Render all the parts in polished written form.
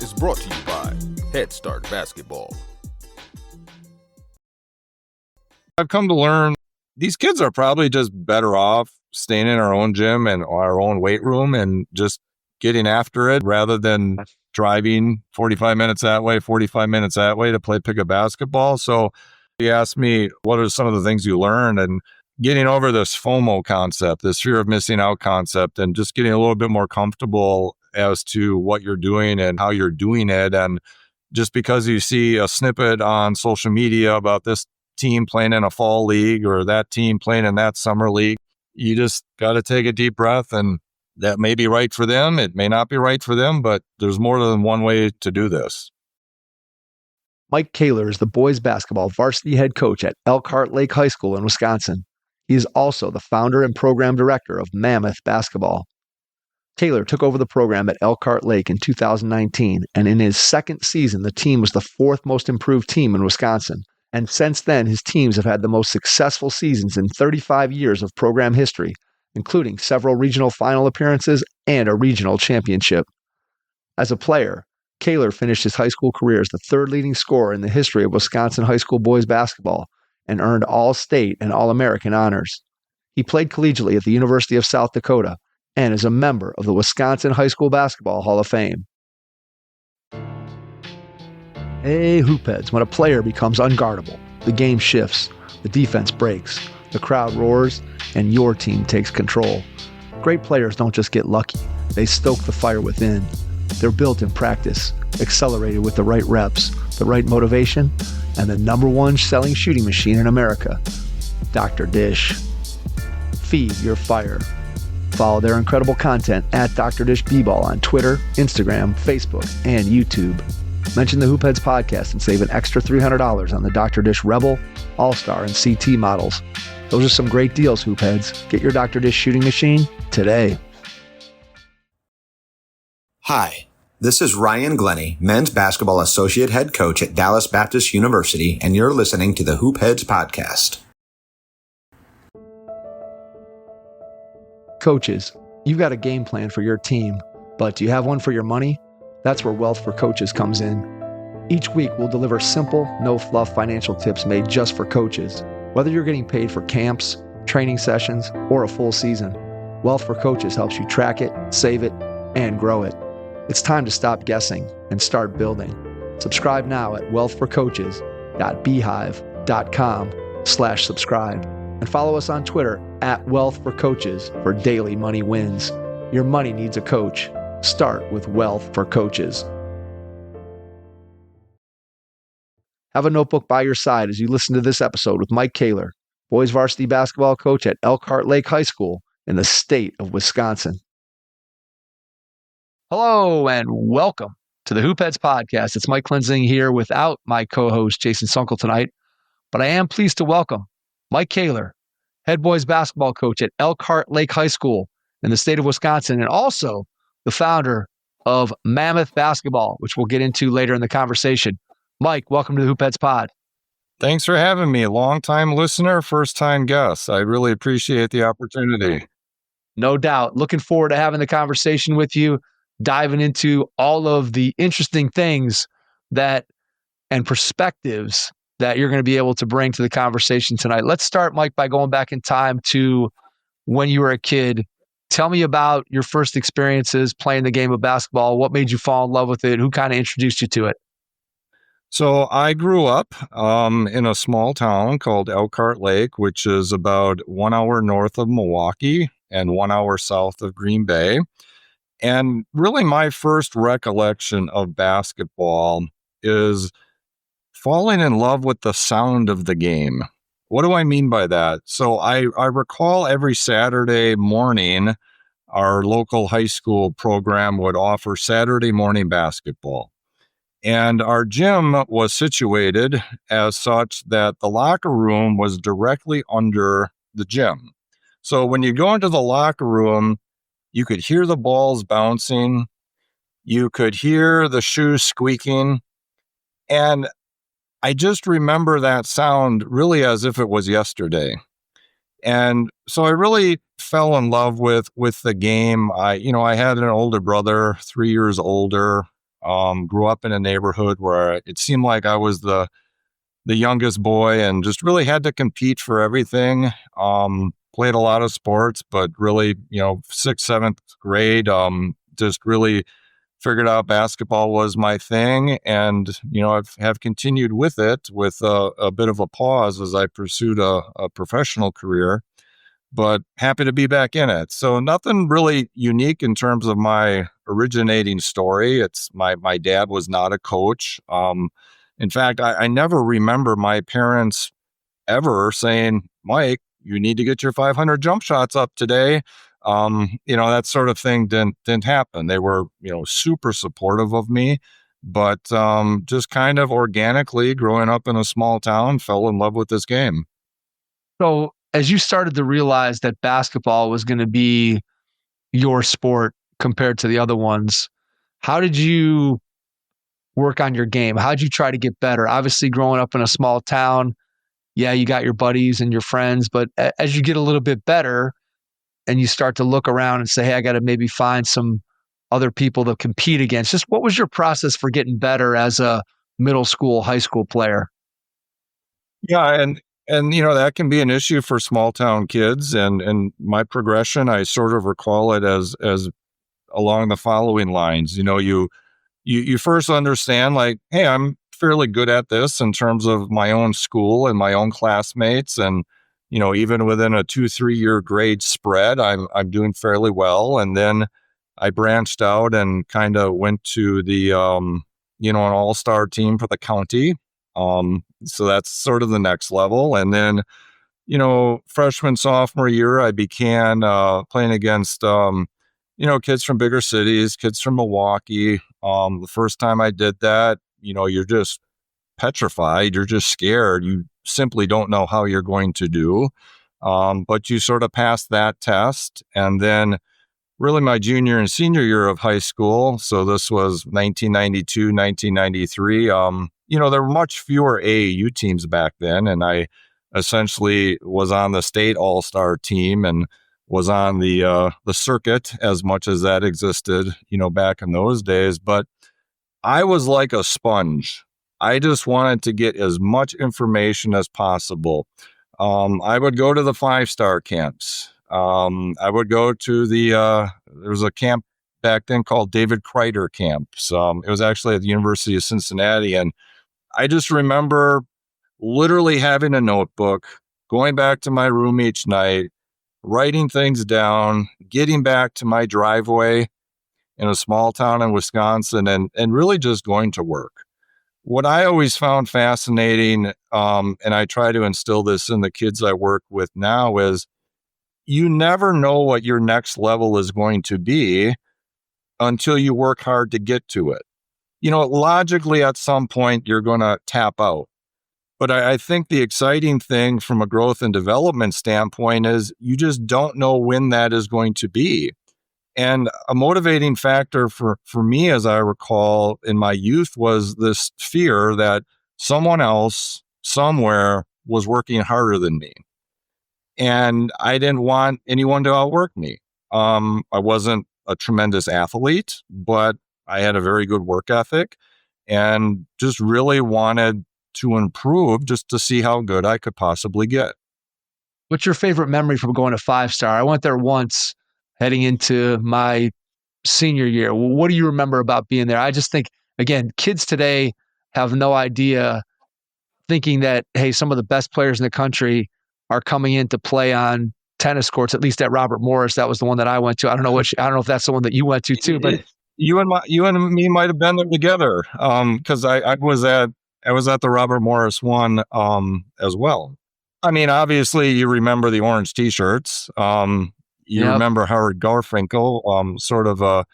is brought to you by Head Start Basketball. I've come to learn these kids are probably just better off staying in our own gym and our own weight room and just getting after it rather than driving 45 minutes that way, 45 minutes that way to play pickup basketball. So he asked me, what are some of the things you learned? And getting over this FOMO concept, this fear of missing out concept, and just getting a little bit more comfortable as to what you're doing and how you're doing it. And just because you see a snippet on social media about this team playing in a fall league or that team playing in that summer league, you just got to take a deep breath, and that may be right for them. It may not be right for them, but there's more than one way to do this. Mike Koehler is the boys basketball varsity head coach at Elkhart Lake High School in Wisconsin. He is also the founder and program director of Mammoth Basketball. Koehler took over the program at Elkhart Lake in 2019, and in his second season, the team was the fourth most improved team in Wisconsin. And since then, his teams have had the most successful seasons in 35 years of program history, including several regional final appearances and a regional championship. As a player, Koehler finished his high school career as the third leading scorer in the history of Wisconsin high school boys basketball and earned All-State and All-American honors. He played collegiately at the University of South Dakota and is a member of the Wisconsin High School Basketball Hall of Fame. Hey, hoopheads, when a player becomes unguardable, the game shifts, the defense breaks, the crowd roars, and your team takes control. Great players don't just get lucky, they stoke the fire within. They're built in practice, accelerated with the right reps, the right motivation, and the number one selling shooting machine in America, Dr. Dish. Feed your fire. Follow their incredible content at Dr. Dish Bball on Twitter, Instagram, Facebook, and YouTube. Mention the Hoopheads podcast and save an extra $300 on the Dr. Dish Rebel, All-Star, and CT models. Those are some great deals, Hoopheads. Get your Dr. Dish shooting machine today. Hi, this is Ryan Glennie, men's basketball associate head coach at Dallas Baptist University, and you're listening to the Hoopheads podcast. Coaches, you've got a game plan for your team, but do you have one for your money? That's where Wealth for Coaches comes in. Each week, we'll deliver simple, no-fluff financial tips made just for coaches. Whether you're getting paid for camps, training sessions, or a full season, Wealth for Coaches helps you track it, save it, and grow it. It's time to stop guessing and start building. Subscribe now at wealthforcoaches.beehive.com/subscribe and follow us on Twitter at Wealth for Coaches for daily money wins. Your money needs a coach. Start with Wealth for Coaches. Have a notebook by your side as you listen to this episode with Mike Koehler, boys varsity basketball coach at Elkhart Lake High School in the state of Wisconsin. Hello and welcome to the Hoopheads podcast. It's Mike Klinzing here without my co-host Jason Sunkel tonight, but I am pleased to welcome Mike Koehler, head boys basketball coach at Elkhart Lake High School in the state of Wisconsin, and also the founder of Mammoth Basketball, which we'll get into later in the conversation. Mike, welcome to the Hoopheads pod. Thanks for having me. Long-time listener, first-time guest. I really appreciate the opportunity. No doubt. Looking forward to having the conversation with you, diving into all of the interesting things that and perspectives that you're going to be able to bring to the conversation tonight. Let's start, Mike, by going back in time to when you were a kid. Tell me about your first experiences playing the game of basketball. What made you fall in love with it? Who kind of introduced you to it? So I grew up in a small town called Elkhart Lake, which is about 1 hour north of Milwaukee and 1 hour south of Green Bay. And really my first recollection of basketball is falling in love with the sound of the game. What do I mean by that? So I recall every Saturday morning, our local high school program would offer Saturday morning basketball. And our gym was situated as such that the locker room was directly under the gym. So when you go into the locker room, you could hear the balls bouncing, you could hear the shoes squeaking, and I just remember that sound really as if it was yesterday. And so I really fell in love with the game. I had an older brother, 3 years older. Grew up in a neighborhood where it seemed like I was the youngest boy and just really had to compete for everything. Played a lot of sports, but really, sixth, seventh grade, just really figured out basketball was my thing. And, have continued with it with a bit of a pause as I pursued a professional career, but happy to be back in it. So nothing really unique in terms of my originating story. It's my dad was not a coach. In fact, I never remember my parents ever saying, Mike, you need to get your 500 jump shots up today. That sort of thing didn't happen. They were, super supportive of me, but just kind of organically growing up in a small town, fell in love with this game. So as you started to realize that basketball was going to be your sport compared to the other ones, how did you work on your game? How did you try to get better? Obviously, growing up in a small town, yeah, you got your buddies and your friends, but as you get a little bit better and you start to look around and say, hey, I got to maybe find some other people to compete against, just what was your process for getting better as a middle school, high school player? Yeah, and that can be an issue for small town kids. And my progression, I sort of recall it as along the following lines. You first understand, like, hey, I'm fairly good at this in terms of my own school and my own classmates, and even within a 2-3 year grade spread, I'm doing fairly well. And then I branched out and kind of went to the an all-star team for the county. So that's sort of the next level. And then freshman, sophomore year, I began playing against kids from bigger cities, kids from Milwaukee. The first time I did that, you're just petrified. You're just scared. You simply don't know how you're going to do. But you sort of pass that test. And then really my junior and senior year of high school, so this was 1992, 1993, there were much fewer AAU teams back then. And I essentially was on the state all-star team and was on the circuit as much as that existed, back in those days. But I was like a sponge. I just wanted to get as much information as possible. I would go to the 5-star camps. I would go to there was a camp back then called David Kreider camps. It was actually at the University of Cincinnati. And I just remember literally having a notebook, going back to my room each night, writing things down, getting back to my driveway in a small town in Wisconsin, and really just going to work. What I always found fascinating, and I try to instill this in the kids I work with now, is you never know what your next level is going to be until you work hard to get to it. Logically, at some point, you're going to tap out. But I think the exciting thing from a growth and development standpoint is you just don't know when that is going to be. And a motivating factor for me, as I recall in my youth, was this fear that someone else somewhere was working harder than me. And I didn't want anyone to outwork me. I wasn't a tremendous athlete, but I had a very good work ethic and just really wanted to improve just to see how good I could possibly get. What's your favorite memory from going to 5-star? I went there once heading into my senior year. What do you remember about being there? I just think, again, kids today have no idea, thinking that, hey, some of the best players in the country are coming in to play on tennis courts, at least at Robert Morris. That was the one that I went to. I don't know if that's the one that you went to too, but you and me might have been there together. Cause I was at the Robert Morris one, as well. I mean, obviously you remember the orange t-shirts. You remember Howard Garfinkel, sort of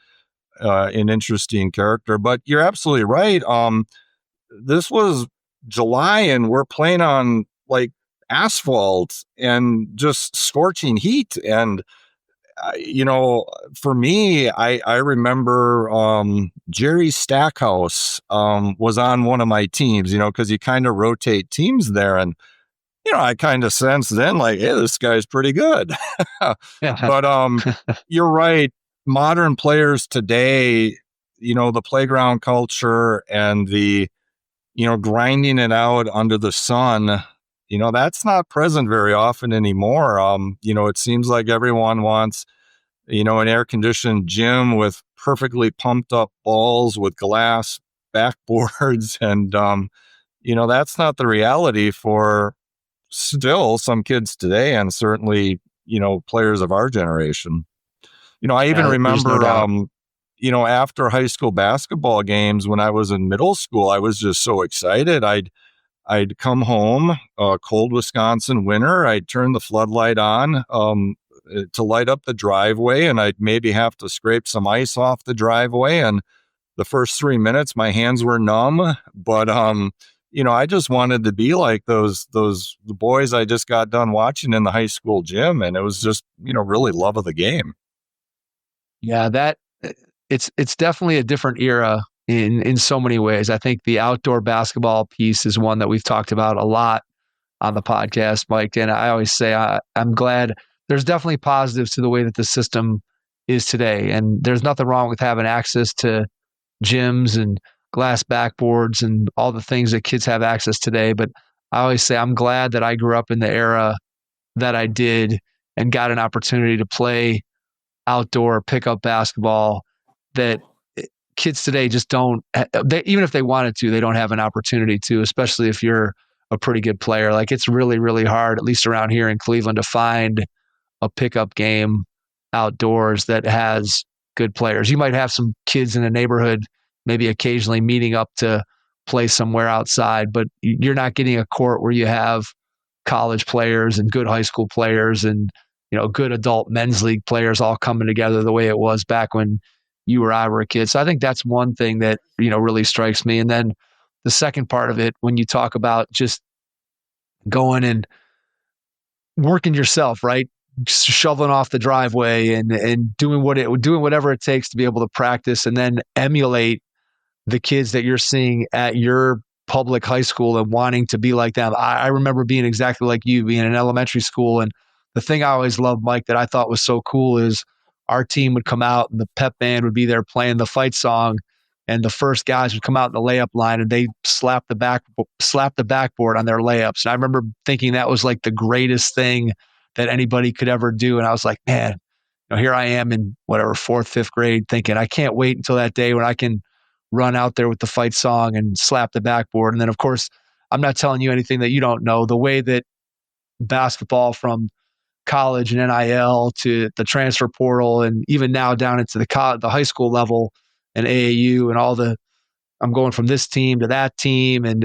an interesting character, but you're absolutely right. This was July and we're playing on like asphalt and just scorching heat. And, for me, I remember Jerry Stackhouse was on one of my teams, because you kind of rotate teams there. And, I kind of sensed then like, hey, this guy's pretty good. But you're right. Modern players today, the playground culture and the, grinding it out under the sun, that's not present very often anymore. It seems like everyone wants, an air conditioned gym with perfectly pumped up balls with glass backboards. And, that's not the reality for still some kids today, and certainly, players of our generation. I even There's no remember, doubt. after high school basketball games when I was in middle school, I was just so excited. I'd come home, cold Wisconsin winter. I'd turn the floodlight on to light up the driveway, and I'd maybe have to scrape some ice off the driveway. And the first 3 minutes, my hands were numb, but I just wanted to be like the boys I just got done watching in the high school gym, and it was just really love of the game. Yeah, it's definitely a different era in so many ways. I think the outdoor basketball piece is one that we've talked about a lot on the podcast, Mike. And I always say I'm glad there's definitely positives to the way that the system is today. And there's nothing wrong with having access to gyms and glass backboards and all the things that kids have access today. But I always say I'm glad that I grew up in the era that I did and got an opportunity to play outdoor pickup basketball that kids today just don't, even if they wanted to, they don't have an opportunity to, especially if you're a pretty good player. Like it's really, really hard, at least around here in Cleveland, to find a pickup game outdoors that has good players. You might have some kids in the neighborhood, maybe occasionally meeting up to play somewhere outside, but you're not getting a court where you have college players and good high school players and good adult men's league players all coming together the way it was back when you or I were a kid. So I think that's one thing that really strikes me. And then the second part of it, when you talk about just going and working yourself, right? Shoveling off the driveway and doing whatever it takes to be able to practice and then emulate the kids that you're seeing at your public high school and wanting to be like them. I remember being exactly like you, being in elementary school. And the thing I always loved, Mike, that I thought was so cool is our team would come out and the pep band would be there playing the fight song. And the first guys would come out in the layup line and they slap the backboard on their layups. And I remember thinking that was like the greatest thing that anybody could ever do. And I was like, man, here I am in whatever, 4th, 5th grade thinking, I can't wait until that day when I can run out there with the fight song and slap the backboard. And then, of course, I'm not telling you anything that you don't know. The way that basketball from college and NIL to the transfer portal and even now down into the high school level and AAU and I'm going from this team to that team. And,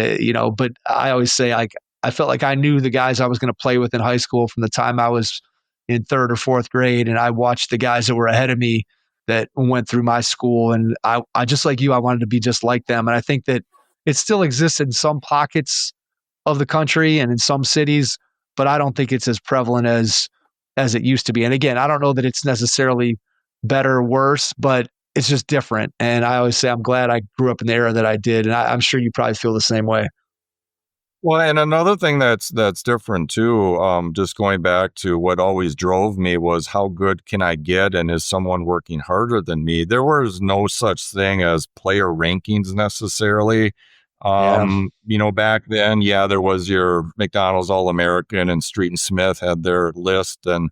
but I always say I felt like I knew the guys I was going to play with in high school from the time I was in 3rd or 4th grade. And I watched the guys that were ahead of me that went through my school. And I just like you, I wanted to be just like them. And I think that it still exists in some pockets of the country and in some cities, but I don't think it's as prevalent as it used to be. And again, I don't know that it's necessarily better or worse, but it's just different. And I always say I'm glad I grew up in the era that I did. And I'm sure you probably feel the same way. Well, and another thing that's different too, just going back to what always drove me was how good can I get, and is someone working harder than me? There was no such thing as player rankings necessarily. Back then, there was your McDonald's All-American, and Street and Smith had their list, and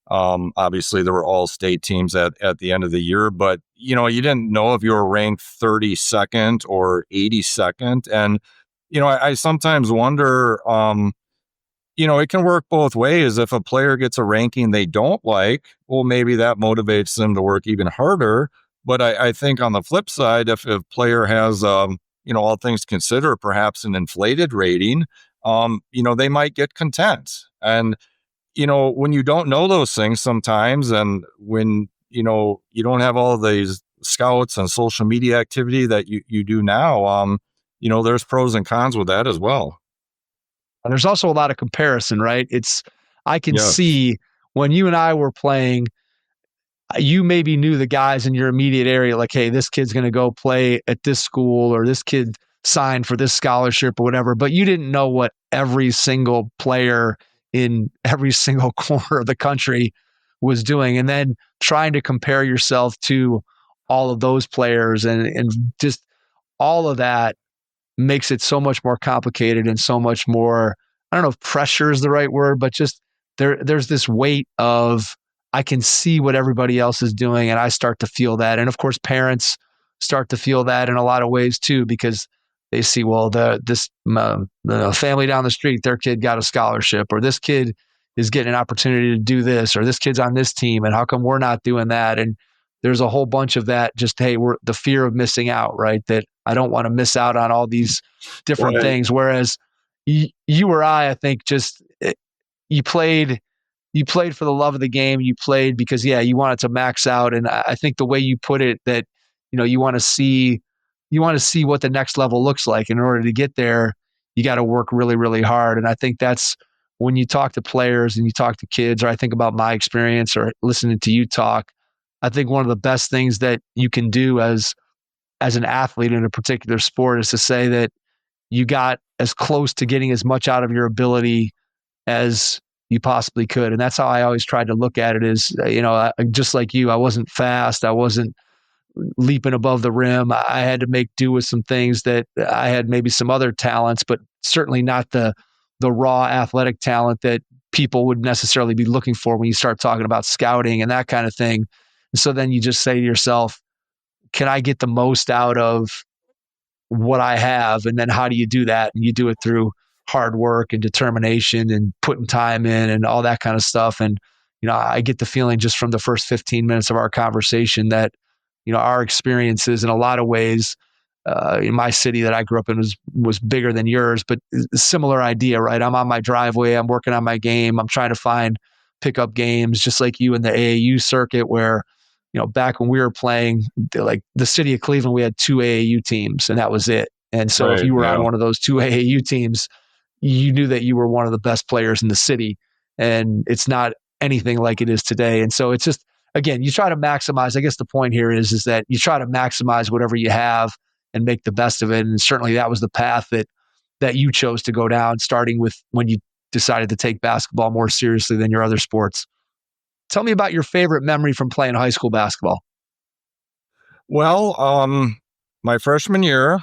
obviously there were all-state teams at the end of the year, but you didn't know if you were ranked 32nd or 82nd, and I sometimes wonder, it can work both ways. If a player gets a ranking they don't like, well, maybe that motivates them to work even harder. But I think on the flip side, if a player has, all things considered, perhaps an inflated rating, they might get content. And, when you don't know those things sometimes, and when, you don't have all these scouts and social media activity that you do now, there's pros and cons with that as well. And there's also a lot of comparison, right? I can Yes. see when you and I were playing, you maybe knew the guys in your immediate area, like, hey, this kid's going to go play at this school, or this kid signed for this scholarship or whatever, but you didn't know what every single player in every single corner of the country was doing. And then trying to compare yourself to all of those players and just all of that makes it so much more complicated and so much more, I don't know if pressure is the right word, but just there's this weight of I can see what everybody else is doing and I start to feel that. And of course, parents start to feel that in a lot of ways too, because they see, well, the family down the street, their kid got a scholarship, or this kid is getting an opportunity to do this, or this kid's on this team, and how come we're not doing that? And there's a whole bunch of that. Just, hey, we're the fear of missing out, right? That I don't want to miss out on all these different things. Whereas you or I think just you played for the love of the game. You played because, you wanted to max out. And I think the way you put it, that, you want to see what the next level looks like. In order to get there, you got to work really, really hard. And I think that's when you talk to players and you talk to kids, or I think about my experience or listening to you talk, I think one of the best things that you can do as an athlete in a particular sport is to say that you got as close to getting as much out of your ability as you possibly could. And that's how I always tried to look at it is, just like you, I wasn't fast. I wasn't leaping above the rim. I had to make do with some things that I had maybe some other talents, but certainly not the raw athletic talent that people would necessarily be looking for when you start talking about scouting and that kind of thing. And so then you just say to yourself, can I get the most out of what I have? And then how do you do that? And you do it through hard work and determination and putting time in and all that kind of stuff. And, I get the feeling just from the first 15 minutes of our conversation that, our experiences in a lot of ways, in my city that I grew up in was bigger than yours, but similar idea, right? I'm on my driveway, I'm working on my game, I'm trying to find pickup games, just like you in the AAU circuit where, back when we were playing, like the city of Cleveland, we had 2 AAU teams and that was it. And so if you were on one of those 2 AAU teams, you knew that you were one of the best players in the city, and it's not anything like it is today. And so it's just, again, you try to maximize. I guess the point here is that you try to maximize whatever you have and make the best of it. And certainly that was the path that you chose to go down, starting with when you decided to take basketball more seriously than your other sports. Tell me about your favorite memory from playing high school basketball. Well, my freshman year,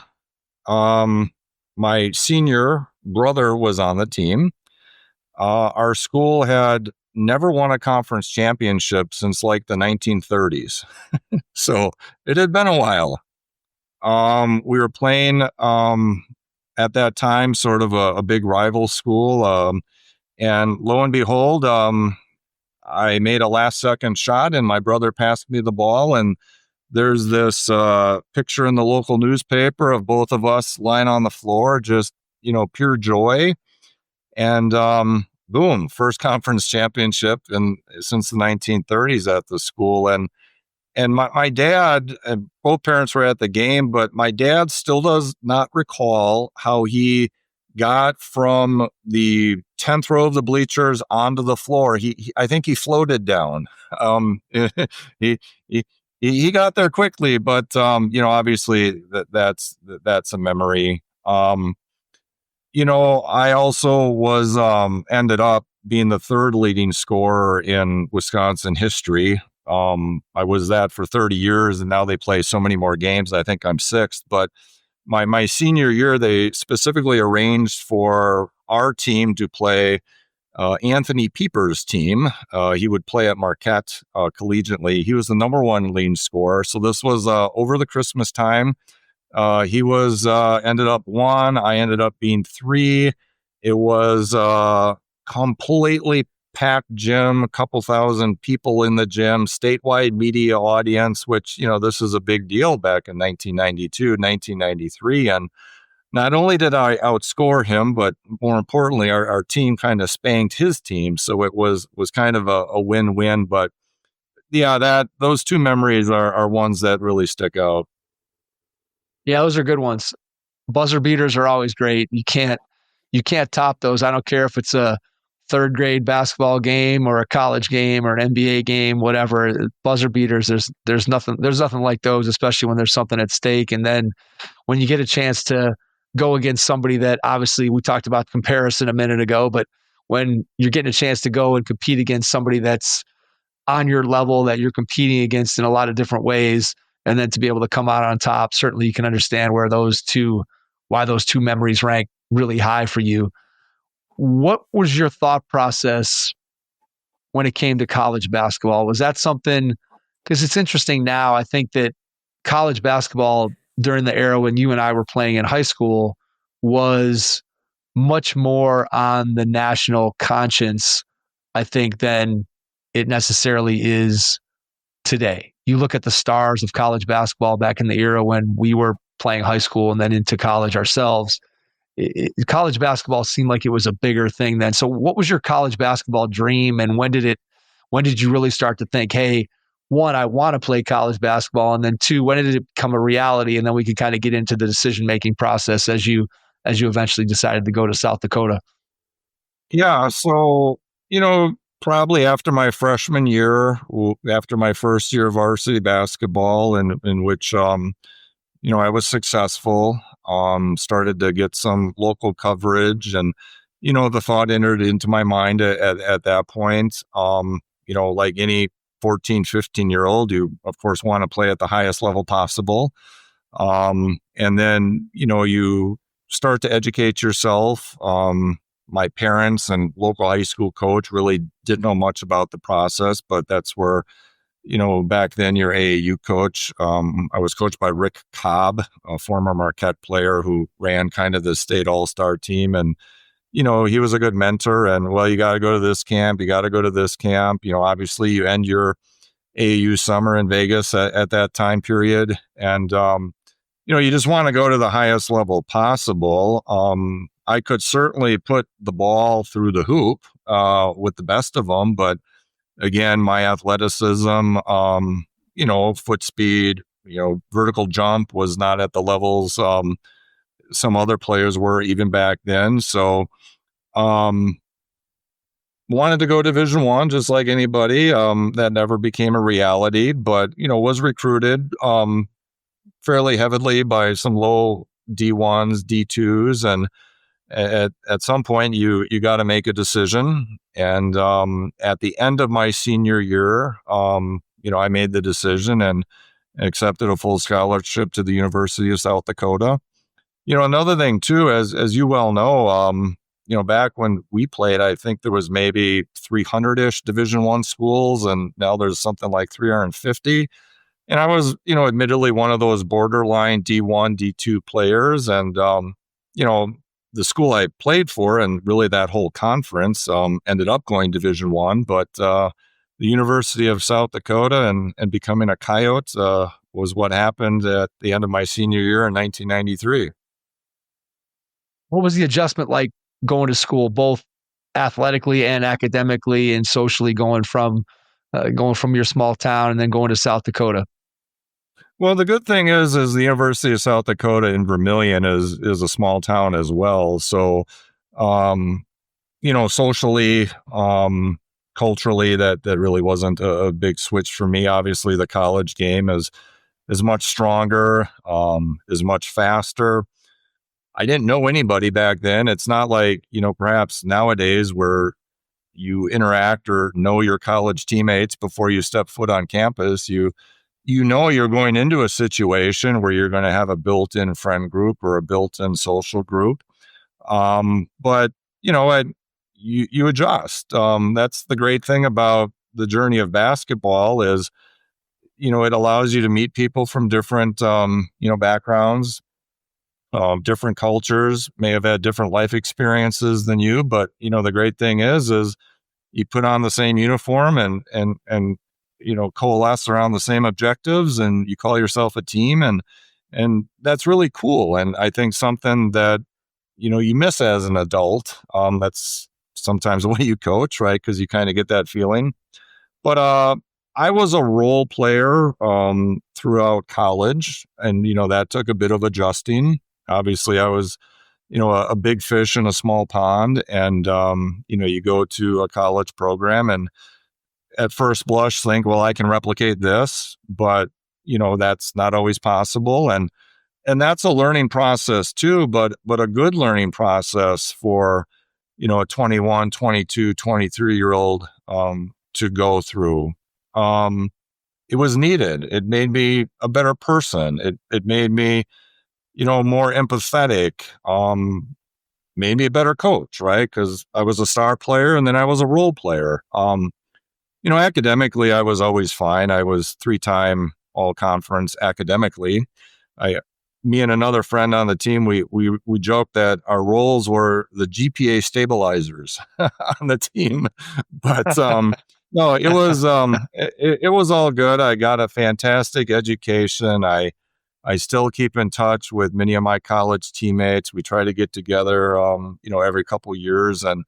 my senior brother was on the team. Our school had never won a conference championship since like the 1930s. So it had been a while. We were playing at that time sort of a big rival school. And lo and behold, I made a last second shot and my brother passed me the ball, and there's this picture in the local newspaper of both of us lying on the floor, just, pure joy. And boom, first conference championship since the 1930s at the school. And my dad, both parents were at the game, but my dad still does not recall how he got from the 10th row of the bleachers onto the floor. I think he floated down. He got there quickly, but obviously that's a memory. I also was ended up being the third leading scorer in Wisconsin history. I was that for 30 years, and now they play so many more games. I think I'm sixth, but my senior year, they specifically arranged for our team to play Anthony Pieper's team. He would play at Marquette collegiately. He was the number one leading scorer. So this was over the Christmas time. He was ended up 1. I ended up being 3. It was completely packed gym, a couple thousand people in the gym, statewide media audience, which, this is a big deal back in 1992, 1993. And not only did I outscore him, but more importantly, our team kind of spanked his team. So it was kind of a win-win. But yeah, those 2 memories are ones that really stick out. Yeah, those are good ones. Buzzer beaters are always great. You can't top those. I don't care if it's a 3rd grade basketball game or a college game or an NBA game, whatever. Buzzer beaters, there's nothing like those, especially when there's something at stake. And then when you get a chance to go against somebody that, obviously we talked about comparison a minute ago, but when you're getting a chance to go and compete against somebody that's on your level, that you're competing against in a lot of different ways, and then to be able to come out on top, certainly you can understand why those two memories rank really high for you. What was your thought process when it came to college basketball? Was that something, because it's interesting now, I think that college basketball during the era when you and I were playing in high school was much more on the national conscience, I think, than it necessarily is today. You look at the stars of college basketball back in the era when we were playing high school and then into college ourselves. College basketball seemed like it was a bigger thing then. So what was your college basketball dream, and when did you really start to think, hey, one, I want to play college basketball, and then two, when did it become a reality? And then we could kind of get into the decision-making process as you eventually decided to go to South Dakota. Yeah. So, probably after my freshman year, after my first year of varsity basketball, in which, I was successful, started to get some local coverage, and, the thought entered into my mind at that point, like any 14, 15-year-old, you, of course, want to play at the highest level possible. And then, you start to educate yourself. My parents and local high school coach really didn't know much about the process, but that's where, back then your AAU coach, I was coached by Rick Cobb, a former Marquette player who ran kind of the state all-star team. And, he was a good mentor, and, well, you got to go to this camp. You got to go to this camp. Obviously you end your AAU summer in Vegas at that time period. And, you just want to go to the highest level possible. I could certainly put the ball through the hoop with the best of them, but again, my athleticism, foot speed, vertical jump was not at the levels some other players were even back then. So, wanted to go Division I, just like anybody. That never became a reality, but was recruited fairly heavily by some low D1s, D2s, and at some point you got to make a decision. And at the end of my senior year, I made the decision and accepted a full scholarship to the University of South Dakota. Another thing too, as you well know, back when we played, I think there was maybe 300-ish Division I schools, and now there's something like 350. And I was, admittedly one of those borderline D1, D2 players. And, the school I played for and really that whole conference ended up going Division I. But the University of South Dakota and becoming a Coyote was what happened at the end of my senior year in 1993. What was the adjustment like going to school, both athletically and academically and socially, going from your small town and then going to South Dakota? Well, the good thing is the University of South Dakota in Vermilion is a small town as well. So, socially, culturally, that really wasn't a big switch for me. Obviously, the college game is much stronger, is much faster. I didn't know anybody back then. It's not like, perhaps nowadays where you interact or know your college teammates before you step foot on campus. You're going into a situation where you're going to have a built-in friend group or a built-in social group. But, you adjust. That's the great thing about the journey of basketball is, it allows you to meet people from different, backgrounds, different cultures, may have had different life experiences than you. But, the great thing is you put on the same uniform and coalesce around the same objectives, and you call yourself a team, and that's really cool. And I think something that, you miss as an adult, that's sometimes the way you coach, right? Because you kind of get that feeling. But I was a role player throughout college, and, that took a bit of adjusting. Obviously, I was, a big fish in a small pond, and, you go to a college program and at first blush think, well, I can replicate this, but, that's not always possible. And that's a learning process too, but a good learning process for, a 21, 22, 23-year-old to go through. it was needed. It made me a better person. It made me, more empathetic. Made me a better coach, right? Because I was a star player and then I was a role player. Academically, I was always fine. I was 3-time all conference academically. Me and another friend on the team, we joked that our roles were the GPA stabilizers on the team. But no, it was all good. I got a fantastic education. I still keep in touch with many of my college teammates. We try to get together, every couple of years, and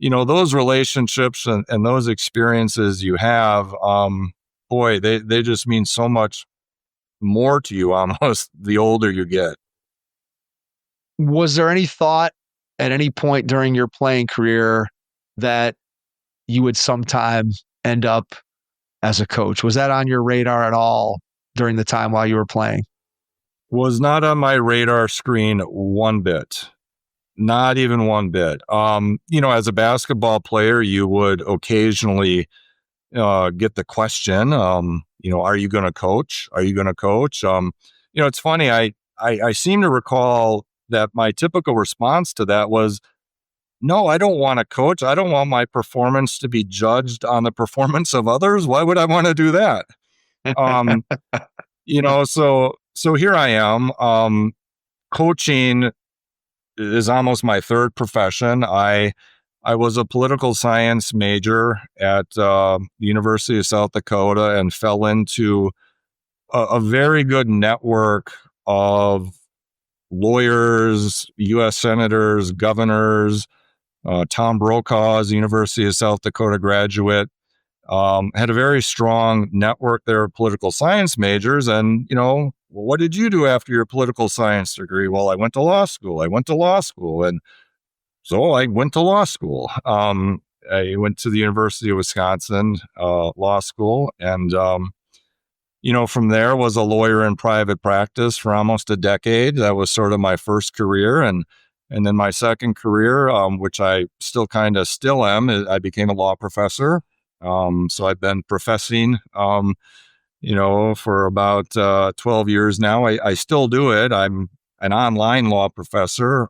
those relationships and those experiences you have, boy, they just mean so much more to you almost the older you get. Was there any thought at any point during your playing career that you would sometime end up as a coach? Was that on your radar at all during the time while you were playing? Was not on my radar screen one bit. Not even one bit. As a basketball player, you would occasionally get the question, are you going to coach? Are you going to coach? It's funny. I seem to recall that my typical response to that was, no, I don't want to coach. I don't want my performance to be judged on the performance of others. Why would I want to do that? So here I am. Coaching is almost my third profession. I was a political science major at the University of South Dakota and fell into a very good network of lawyers, U.S. senators, governors. Tom Brokaw's University of South Dakota graduate. Had a very strong network there of political science majors. And, what did you do after your political science degree? Well, I went to law school. And so I went to law school. I went to the University of Wisconsin law school. And, from there was a lawyer in private practice for almost a decade. That was sort of my first career. And then my second career, which I still am, I became a law professor. So I've been professing, for about 12 years now. I still do it. I'm an online law professor.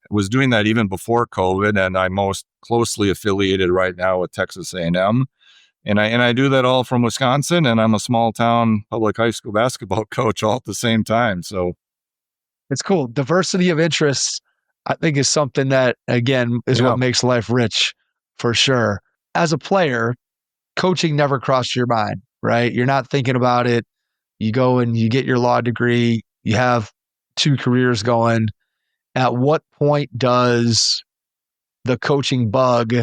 Was doing that even before COVID, and I'm most closely affiliated right now with Texas A&M. And I do that all from Wisconsin, and I'm a small town public high school basketball coach all at the same time. So it's cool. Diversity of interests, I think, is something that, again, is what makes life rich for sure. As a player, coaching never crossed your mind, right? You're not thinking about it. You go and you get your law degree. You have 2 careers going. At what point does the coaching bug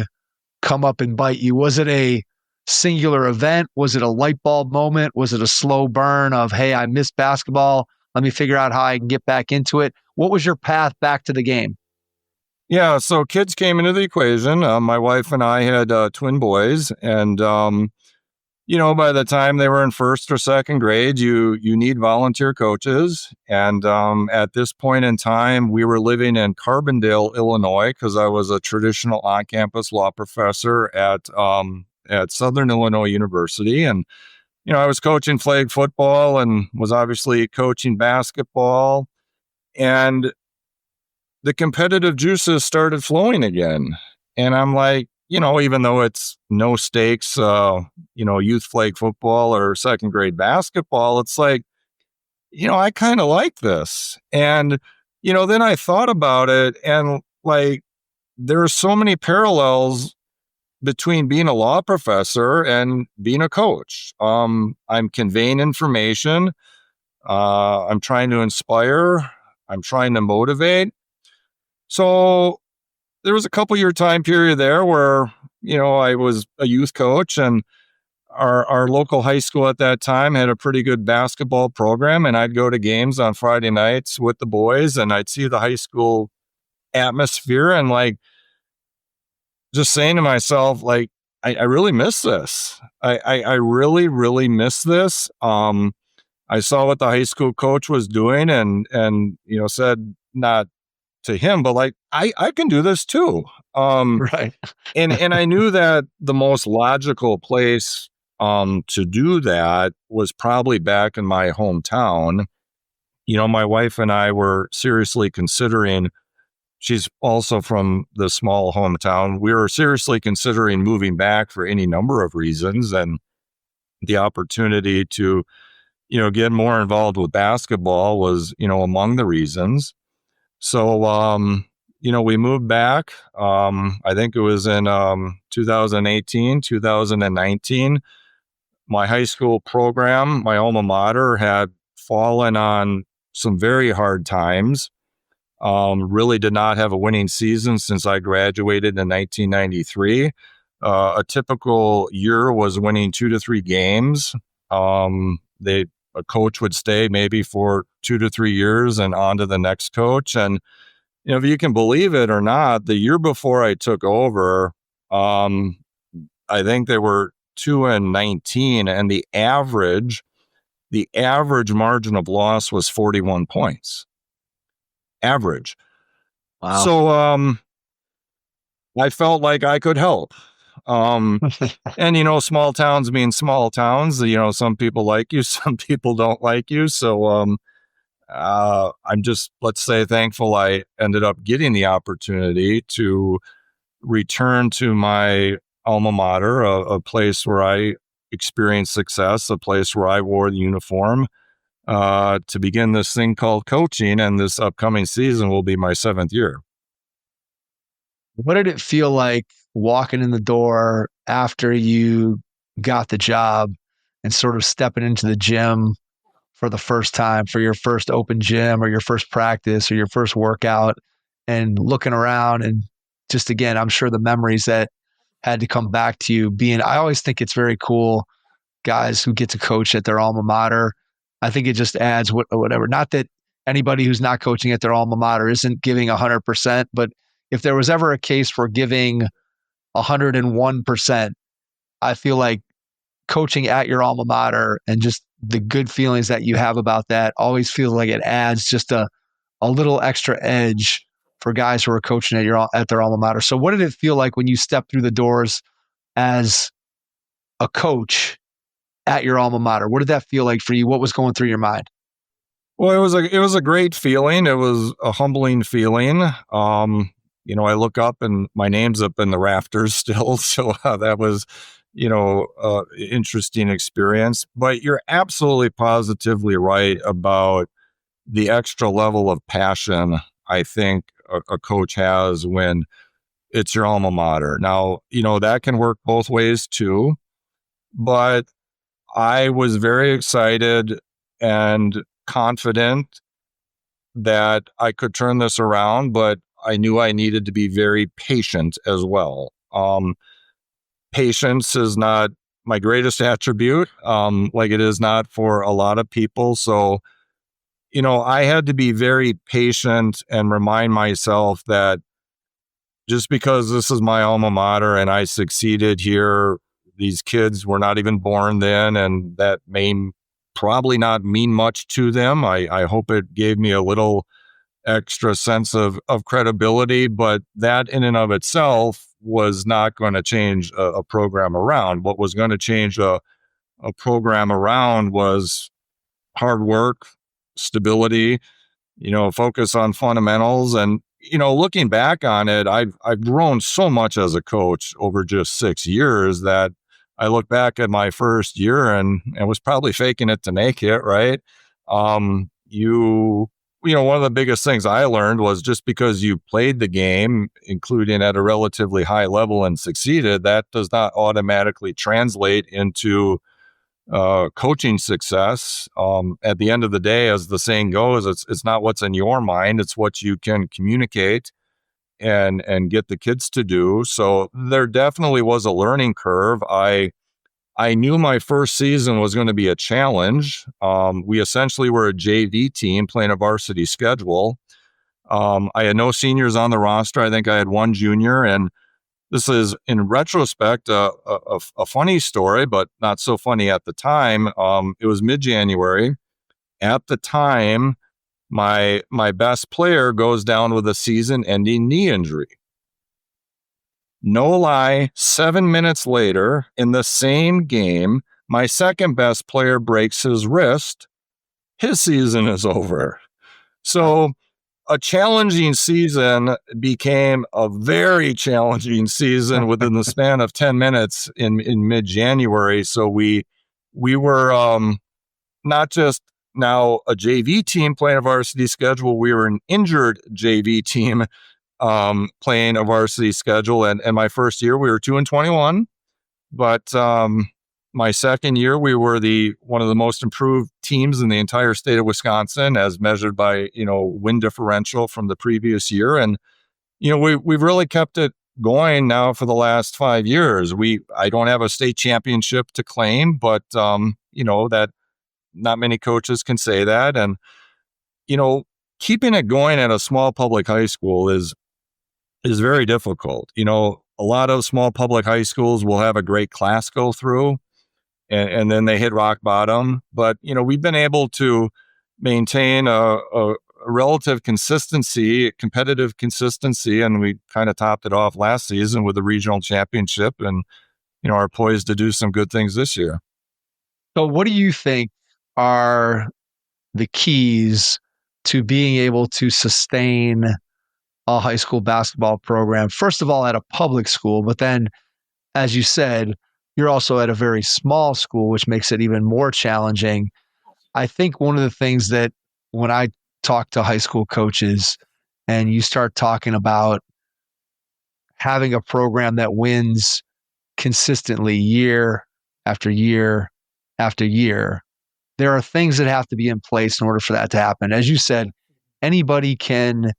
come up and bite you? Was it a singular event? Was it a light bulb moment? Was it a slow burn of, hey, I missed basketball. Let me figure out how I can get back into it. What was your path back to the game? Yeah, so kids came into the equation. My wife and I had twin boys, and by the time they were in first or second grade, you need volunteer coaches. And at this point in time, we were living in Carbondale, Illinois, because I was a traditional on-campus law professor at Southern Illinois University, and I was coaching flag football and was obviously coaching basketball, and the competitive juices started flowing again. And I'm like, even though it's no stakes, youth flag football or second grade basketball, it's like, I kind of like this. And, then I thought about it, and like, there are so many parallels between being a law professor and being a coach. I'm conveying information. I'm trying to inspire. I'm trying to motivate. So there was a couple year time period there where, I was a youth coach, and our local high school at that time had a pretty good basketball program. And I'd go to games on Friday nights with the boys, and I'd see the high school atmosphere, and like, just saying to myself, like, I really miss this. I really, really miss this. I saw what the high school coach was doing, and said, not to him, but like, I can do this too. Right. and I knew that the most logical place to do that was probably back in my hometown. My wife and I were seriously considering, she's also from the small hometown. We were seriously considering moving back for any number of reasons, and the opportunity to, get more involved with basketball was, among the reasons. So, we moved back. I think it was in 2018, 2019. My high school program, my alma mater, had fallen on some very hard times. Really did not have a winning season since I graduated in 1993. A typical year was winning 2 to 3 games. A coach would stay maybe for 2 to 3 years and on to the next coach. And, if you can believe it or not, the year before I took over, I think they were 2-19, and the average margin of loss was 41 points. Average. Wow. So I felt like I could help. And small towns mean small towns. Some people like you, some people don't like you. So I'm just, let's say, thankful I ended up getting the opportunity to return to my alma mater, a place where I experienced success, a place where I wore the uniform, to begin this thing called coaching. And this upcoming season will be my 7th year. What did it feel like walking in the door after you got the job and sort of stepping into the gym for the first time, for your first open gym or your first practice or your first workout, and looking around and just, again, I'm sure the memories that had to come back to you I always think it's very cool, guys who get to coach at their alma mater. I think it just adds whatever, not that anybody who's not coaching at their alma mater isn't giving 100%, but if there was ever a case for giving 101%, I feel like coaching at your alma mater and just the good feelings that you have about that always feels like it adds just a little extra edge for guys who are coaching at their alma mater. So what did it feel like when you stepped through the doors as a coach at your alma mater? What did that feel like for you? What was going through your mind? Well, it was a great feeling. It was a humbling feeling. I look up and my name's up in the rafters still. So that was, interesting experience. But you're absolutely positively right about the extra level of passion I think a coach has when it's your alma mater. Now, that can work both ways too. But I was very excited and confident that I could turn this around, but I knew I needed to be very patient as well. Patience is not my greatest attribute, like it is not for a lot of people. So, I had to be very patient and remind myself that just because this is my alma mater and I succeeded here, these kids were not even born then, and that may probably not mean much to them. I hope it gave me a little extra sense of credibility, but that in and of itself was not going to change a program around. What was going to change a program around was hard work, stability, focus on fundamentals. And, looking back on it, I've grown so much as a coach over just 6 years that I look back at my first year and was probably faking it to make it, right? One of the biggest things I learned was just because you played the game, including at a relatively high level, and succeeded, that does not automatically translate into coaching success. At the end of the day, as the saying goes, it's not what's in your mind, it's what you can communicate and get the kids to do. So there definitely was a learning curve. I knew my first season was going to be a challenge. We essentially were a JV team playing a varsity schedule. I had no seniors on the roster. I think I had one junior, and this is, in retrospect, a funny story, but not so funny at the time. It was mid-January. At the time, my best player goes down with a season-ending knee injury. No lie, 7 minutes later, in the same game, my second best player breaks his wrist, his season is over. So a challenging season became a very challenging season within the span of 10 minutes in mid-January. So we were not just now a JV team playing a varsity schedule, we were an injured JV team playing a varsity schedule. And my first year, we were 2-21. But my second year, we were one of the most improved teams in the entire state of Wisconsin, as measured by win differential from the previous year. And we've really kept it going now for the last 5 years. I don't have a state championship to claim, but that not many coaches can say that. And keeping it going at a small public high school is very difficult. A lot of small public high schools will have a great class go through and then they hit rock bottom. But, we've been able to maintain a relative consistency, competitive consistency, and we kind of topped it off last season with the regional championship and, are poised to do some good things this year. So what do you think are the keys to being able to sustain a high school basketball program? First of all, at a public school, but then, as you said, you're also at a very small school, which makes it even more challenging. I think one of the things that when I talk to high school coaches and you start talking about having a program that wins consistently year after year after year, there are things that have to be in place in order for that to happen. As you said, anybody can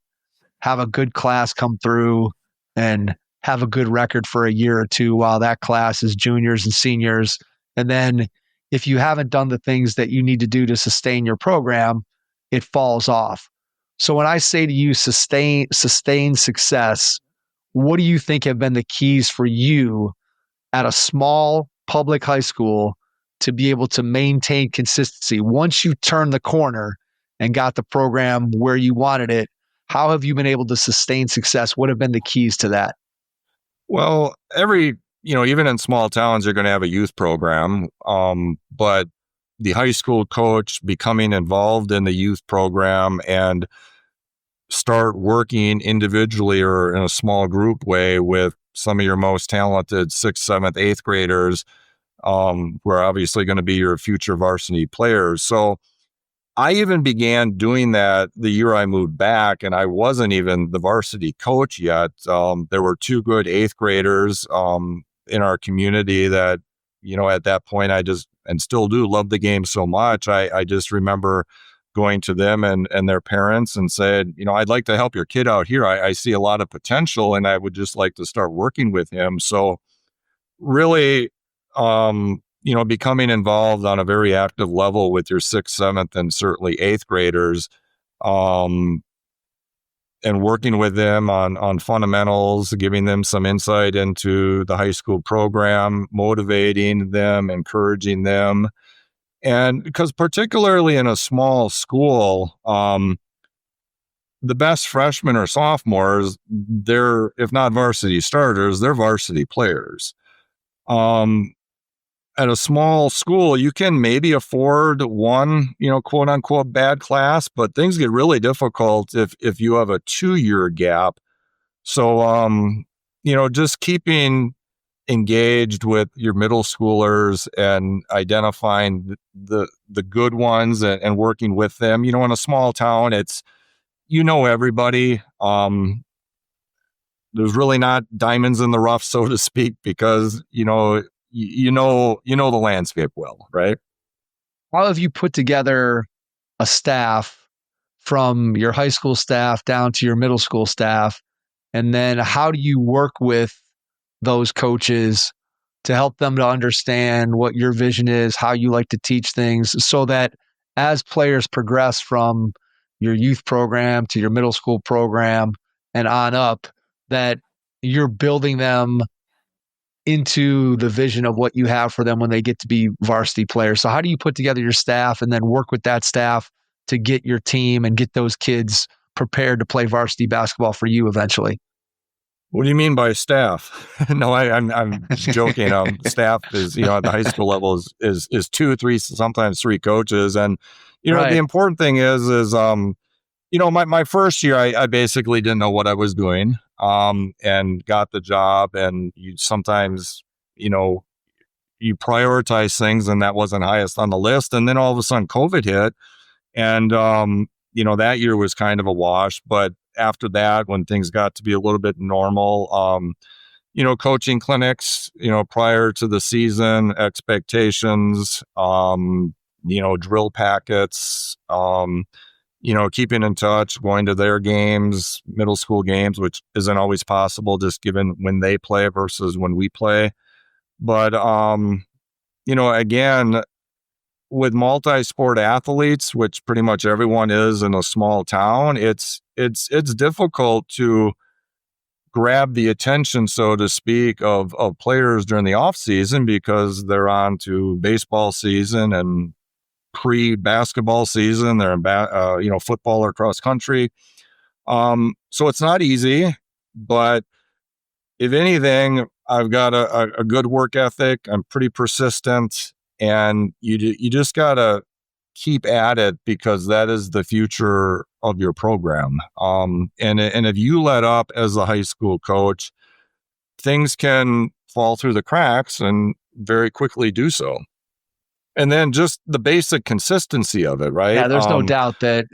have a good class come through and have a good record for a year or two while that class is juniors and seniors. And then if you haven't done the things that you need to do to sustain your program, it falls off. So when I say to you, sustain success, what do you think have been the keys for you at a small public high school to be able to maintain consistency? Once you turn the corner and got the program where you wanted it, how have you been able to sustain success? What have been the keys to that? Well, even in small towns, you're going to have a youth program. But the high school coach becoming involved in the youth program and start working individually or in a small group way with some of your most talented 6th, 7th, 8th graders, who are obviously going to be your future varsity players. So I even began doing that the year I moved back, and I wasn't even the varsity coach yet. There were 2 good 8th graders in our community that, at that point I just, and still do, love the game so much. I just remember going to them and their parents and said, I'd like to help your kid out here. I see a lot of potential and I would just like to start working with him. So really, becoming involved on a very active level with your 6th, 7th, and certainly 8th graders, and working with them on fundamentals, giving them some insight into the high school program, motivating them, encouraging them. And because particularly in a small school, the best freshmen or sophomores, they're, if not varsity starters, they're varsity players. At a small school, you can maybe afford one, quote unquote bad class, but things get really difficult if you have a 2-year gap. So, just keeping engaged with your middle schoolers and identifying the good ones and working with them. In a small town, it's, everybody. There's really not diamonds in the rough, so to speak, because, you know the landscape well, right? How have you put together a staff from your high school staff down to your middle school staff? And then how do you work with those coaches to help them to understand what your vision is, how you like to teach things, so that as players progress from your youth program to your middle school program and on up, that you're building them into the vision of what you have for them when they get to be varsity players? So how do you put together your staff and then work with that staff to get your team and get those kids prepared to play varsity basketball for you eventually? What do you mean by staff? No, I'm joking. Staff is, at the high school level is 2, 3, sometimes 3 coaches. And, the important thing is, my first year, I basically didn't know what I was doing, and got the job. And you sometimes, you prioritize things, and that wasn't highest on the list. And then all of a sudden COVID hit, and, that year was kind of a wash. But after that, when things got to be a little bit normal, coaching clinics, prior to the season, expectations, drill packets, keeping in touch, going to their games, middle school games, which isn't always possible just given when they play versus when we play. But, again, with multi-sport athletes, which pretty much everyone is in a small town, it's difficult to grab the attention, so to speak, of players during the off season, because they're on to baseball season and pre-basketball season. They're in football or cross country. So it's not easy, but if anything, I've got a good work ethic. I'm pretty persistent, and you just gotta keep at it, because that is the future of your program. And if you let up as a high school coach, things can fall through the cracks, and very quickly do so. And then just the basic consistency of it, right? Yeah, there's no doubt that,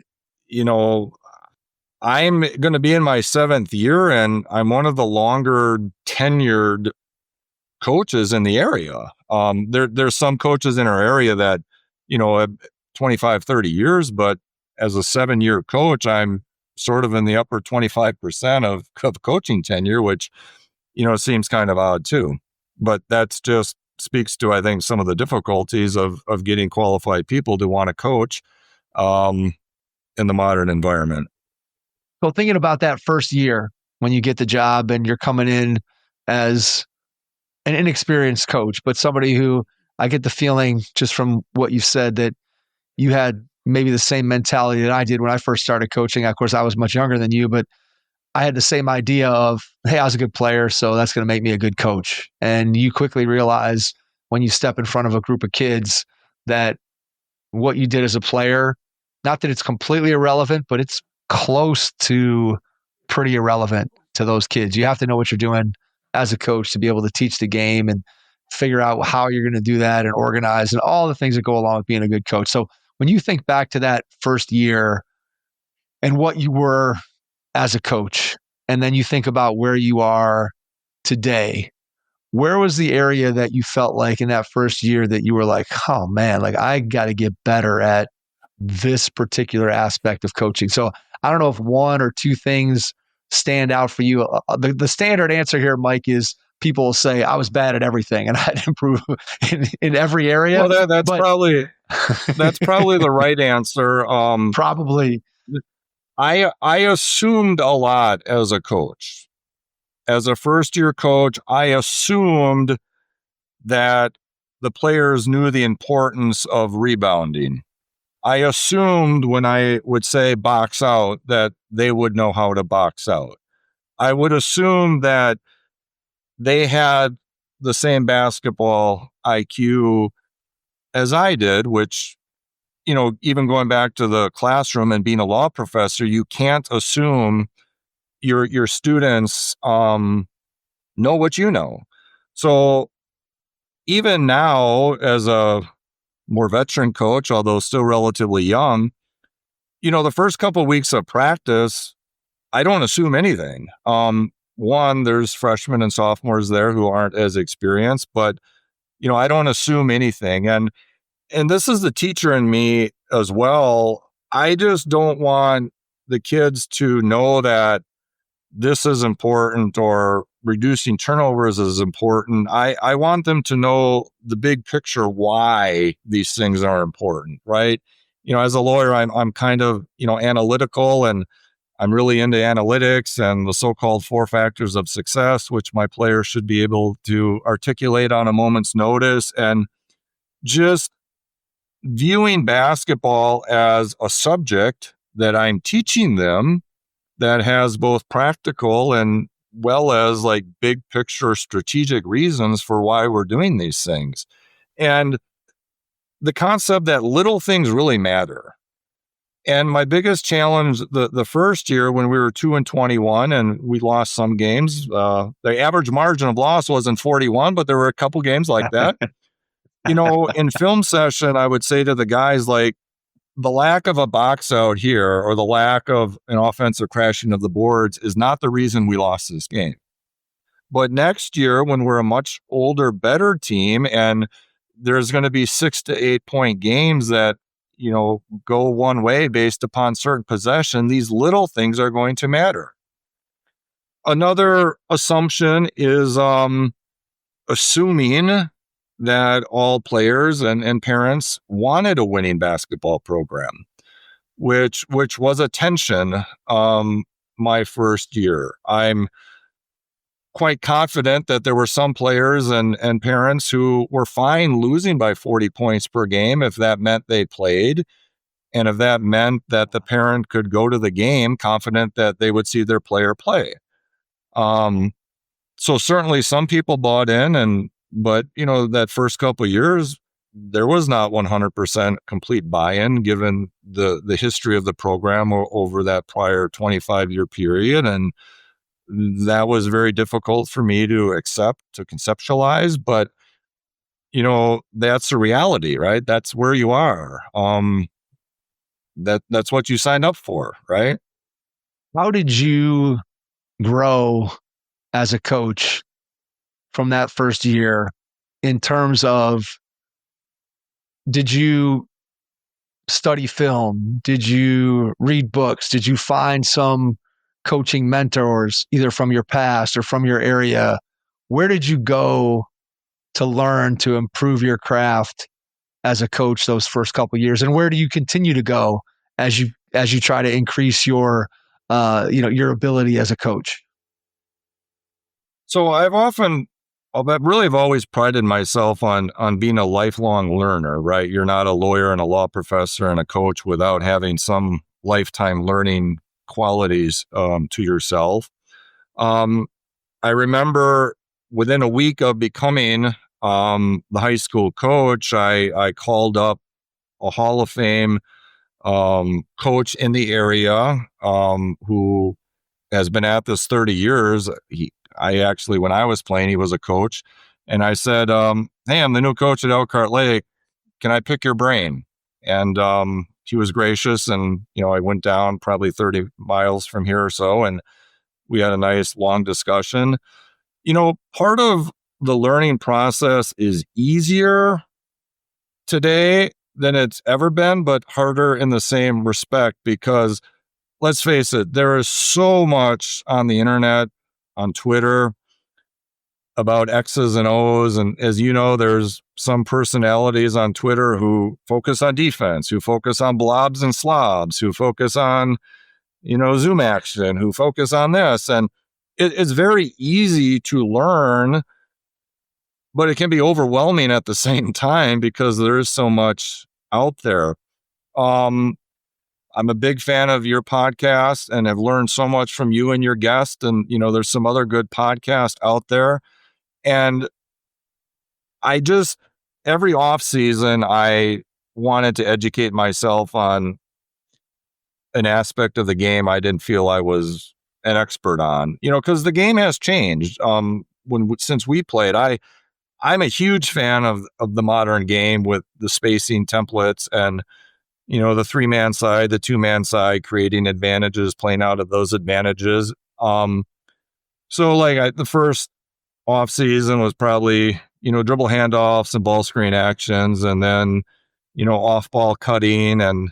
I'm going to be in my 7th year, and I'm one of the longer tenured coaches in the area. There's some coaches in our area that, have 25, 30 years, but as a 7-year coach, I'm sort of in the upper 25% of coaching tenure, which, seems kind of odd too. But that's just speaks to, I think, some of the difficulties of getting qualified people to want to coach in the modern environment. So thinking about that first year when you get the job and you're coming in as an inexperienced coach, but somebody who, I get the feeling just from what you said that you had maybe the same mentality that I did when I first started coaching. Of course, I was much younger than you, but I had the same idea of, hey, I was a good player, so that's going to make me a good coach. And you quickly realize when you step in front of a group of kids that what you did as a player, not that it's completely irrelevant, but it's close to pretty irrelevant to those kids. You have to know what you're doing as a coach to be able to teach the game and figure out how you're going to do that and organize and all the things that go along with being a good coach. So when you think back to that first year and what you were as a coach, and then you think about where you are today, where was the area that you felt like in that first year that you were like, oh man, like I got to get better at this particular aspect of coaching? So I don't know if 1 or 2 things stand out for you. The standard answer here, Mike, is people will say I was bad at everything and I'd improve in every area. Well, that's probably the right answer. Probably. I assumed a lot as a coach. As a first-year coach, I assumed that the players knew the importance of rebounding. I assumed when I would say box out that they would know how to box out. I would assume that they had the same basketball IQ as I did, which, even going back to the classroom and being a law professor, you can't assume your students know what you know. So even now, as a more veteran coach, although still relatively young, the first couple of weeks of practice, I don't assume anything. One, there's freshmen and sophomores there who aren't as experienced, but I don't assume anything. And this is the teacher in me as well. I just don't want the kids to know that this is important or reducing turnovers is important. I want them to know the big picture, why these things are important, right? As a lawyer, I'm kind of, analytical, and I'm really into analytics and the so-called 4 factors of success, which my players should be able to articulate on a moment's notice. And just viewing basketball as a subject that I'm teaching them that has both practical and well as like big picture strategic reasons for why we're doing these things. And the concept that little things really matter. And my biggest challenge the first year when we were 2-21 and we lost some games, the average margin of loss wasn't 41, but there were a couple games like that. In film session, I would say to the guys, like, the lack of a box out here or the lack of an offensive crashing of the boards is not the reason we lost this game. But next year, when we're a much older, better team, and there's going to be 6 to 8 point games that, go one way based upon certain possession, these little things are going to matter. Another assumption is assuming that all players and parents wanted a winning basketball program, which was a tension my first year. I'm quite confident that there were some players and parents who were fine losing by 40 points per game if that meant they played, and if that meant that the parent could go to the game confident that they would see their player play. So certainly some people bought in, but that first couple of years, there was not 100% complete buy-in given the history of the program over that prior 25-year period. And that was very difficult for me to accept, to conceptualize, but that's the reality, right? That's where you are. That's what you signed up for, right? How did you grow as a coach from that first year in terms of, did you study film? Did you read books? Did you find some coaching mentors, either from your past or from your area? Where did you go to learn to improve your craft as a coach those first couple of years? And where do you continue to go as you try to increase your ability as a coach? So I've always prided myself on being a lifelong learner, right? You're not a lawyer and a law professor and a coach without having some lifetime learning qualities to yourself. I remember within a week of becoming the high school coach, I called up a Hall of Fame coach in the area who has been at this 30 years. When I was playing, he was a coach. And I said, hey, I'm the new coach at Elkhart Lake. Can I pick your brain? And he was gracious. And, I went down probably 30 miles from here or so. And we had a nice long discussion. Part of the learning process is easier today than it's ever been, but harder in the same respect, because let's face it, there is so much on the internet, on Twitter, about X's and O's. And as you know, there's some personalities on Twitter who focus on defense, who focus on blobs and slobs, who focus on, zoom action, who focus on this. And it's very easy to learn, but it can be overwhelming at the same time because there is so much out there. I'm a big fan of your podcast and have learned so much from you and your guest. And, there's some other good podcasts out there. And every off season, I wanted to educate myself on an aspect of the game I didn't feel I was an expert on, because the game has changed. Since we played, I'm a huge fan of the modern game with the spacing templates and, the 3-man side, the 2-man side, creating advantages, playing out of those advantages. The first off season was probably, dribble handoffs and ball screen actions, and then, off ball cutting. And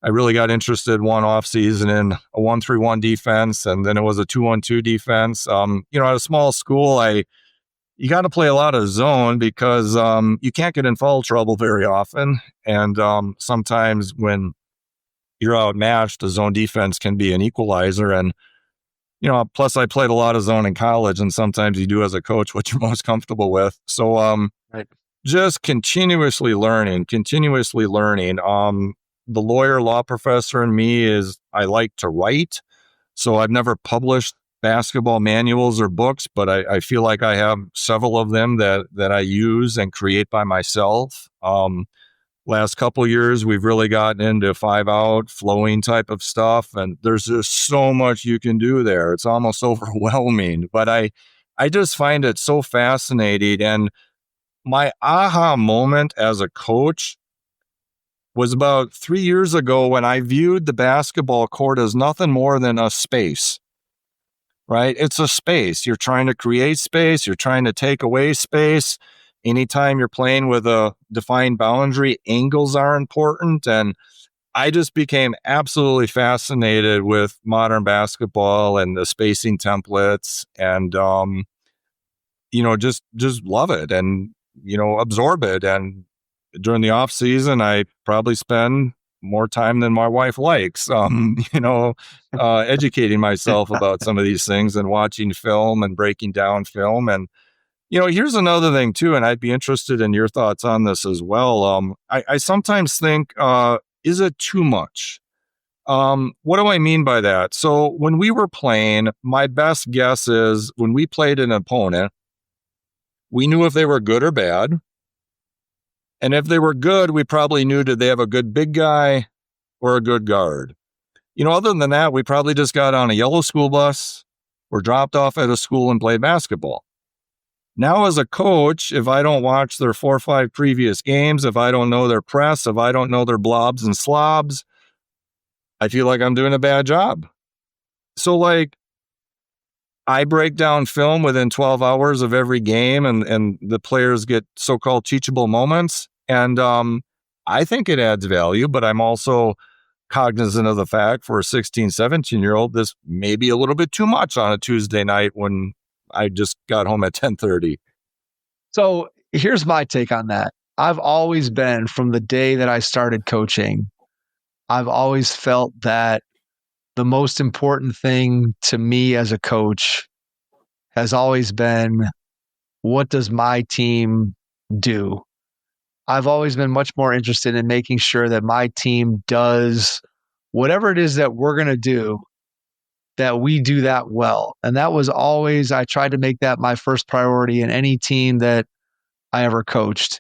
I really got interested one off season in a 1-3-1 defense. And then it was a 2-1-2 defense. At a small school, you got to play a lot of zone because you can't get in foul trouble very often. And sometimes when you're outmatched, the zone defense can be an equalizer. And, plus I played a lot of zone in college, and sometimes you do as a coach what you're most comfortable with. So just continuously learning. The law professor in me I like to write. So I've never published basketball manuals or books, but I feel like I have several of them that I use and create by myself. Last couple of years, we've really gotten into 5-out flowing type of stuff, and there's just so much you can do there. It's almost overwhelming, but I just find it so fascinating. And my aha moment as a coach was about 3 years ago when I viewed the basketball court as nothing more than a space, right? It's a space. You're trying to create space. You're trying to take away space. Anytime you're playing with a defined boundary, angles are important. And I just became absolutely fascinated with modern basketball and the spacing templates, and just love it and absorb it. And during the off season, I probably spend more time than my wife likes, educating myself about some of these things and watching film and breaking down film. And here's another thing too, and I'd be interested in your thoughts on this as well. I sometimes think, is it too much? What do I mean by that? So when we were playing, my best guess is when we played an opponent, we knew if they were good or bad. And if they were good, we probably knew, did they have a good big guy or a good guard? Other than that, we probably just got on a yellow school bus or dropped off at a school and played basketball. Now, as a coach, if I don't watch their 4 or 5 previous games, if I don't know their press, if I don't know their blobs and slobs, I feel like I'm doing a bad job. So, I break down film within 12 hours of every game, and the players get so-called teachable moments. And I think it adds value, but I'm also cognizant of the fact for a 16, 17-year-old, this may be a little bit too much on a Tuesday night when I just got home at 10:30. So here's my take on that. I've always been, from the day that I started coaching, I've always felt that the most important thing to me as a coach has always been, what does my team do? I've always been much more interested in making sure that my team does whatever it is that we're going to do, that we do that well. And that was always, I tried to make that my first priority in any team that I ever coached.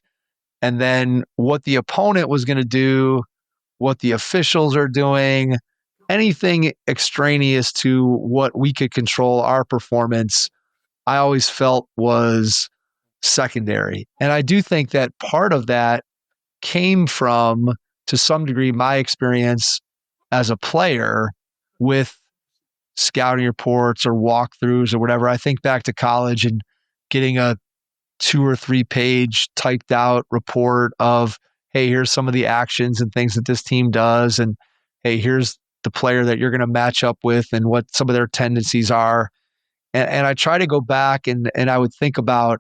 And then what the opponent was going to do, what the officials are doing, anything extraneous to what we could control our performance, I always felt was secondary. And I do think that part of that came from, to some degree, my experience as a player with scouting reports or walkthroughs or whatever. I think back to college and getting a 2 or 3 page typed out report of, hey, here's some of the actions and things that this team does. And hey, here's the player that you're going to match up with and what some of their tendencies are. And I try to go back and I would think about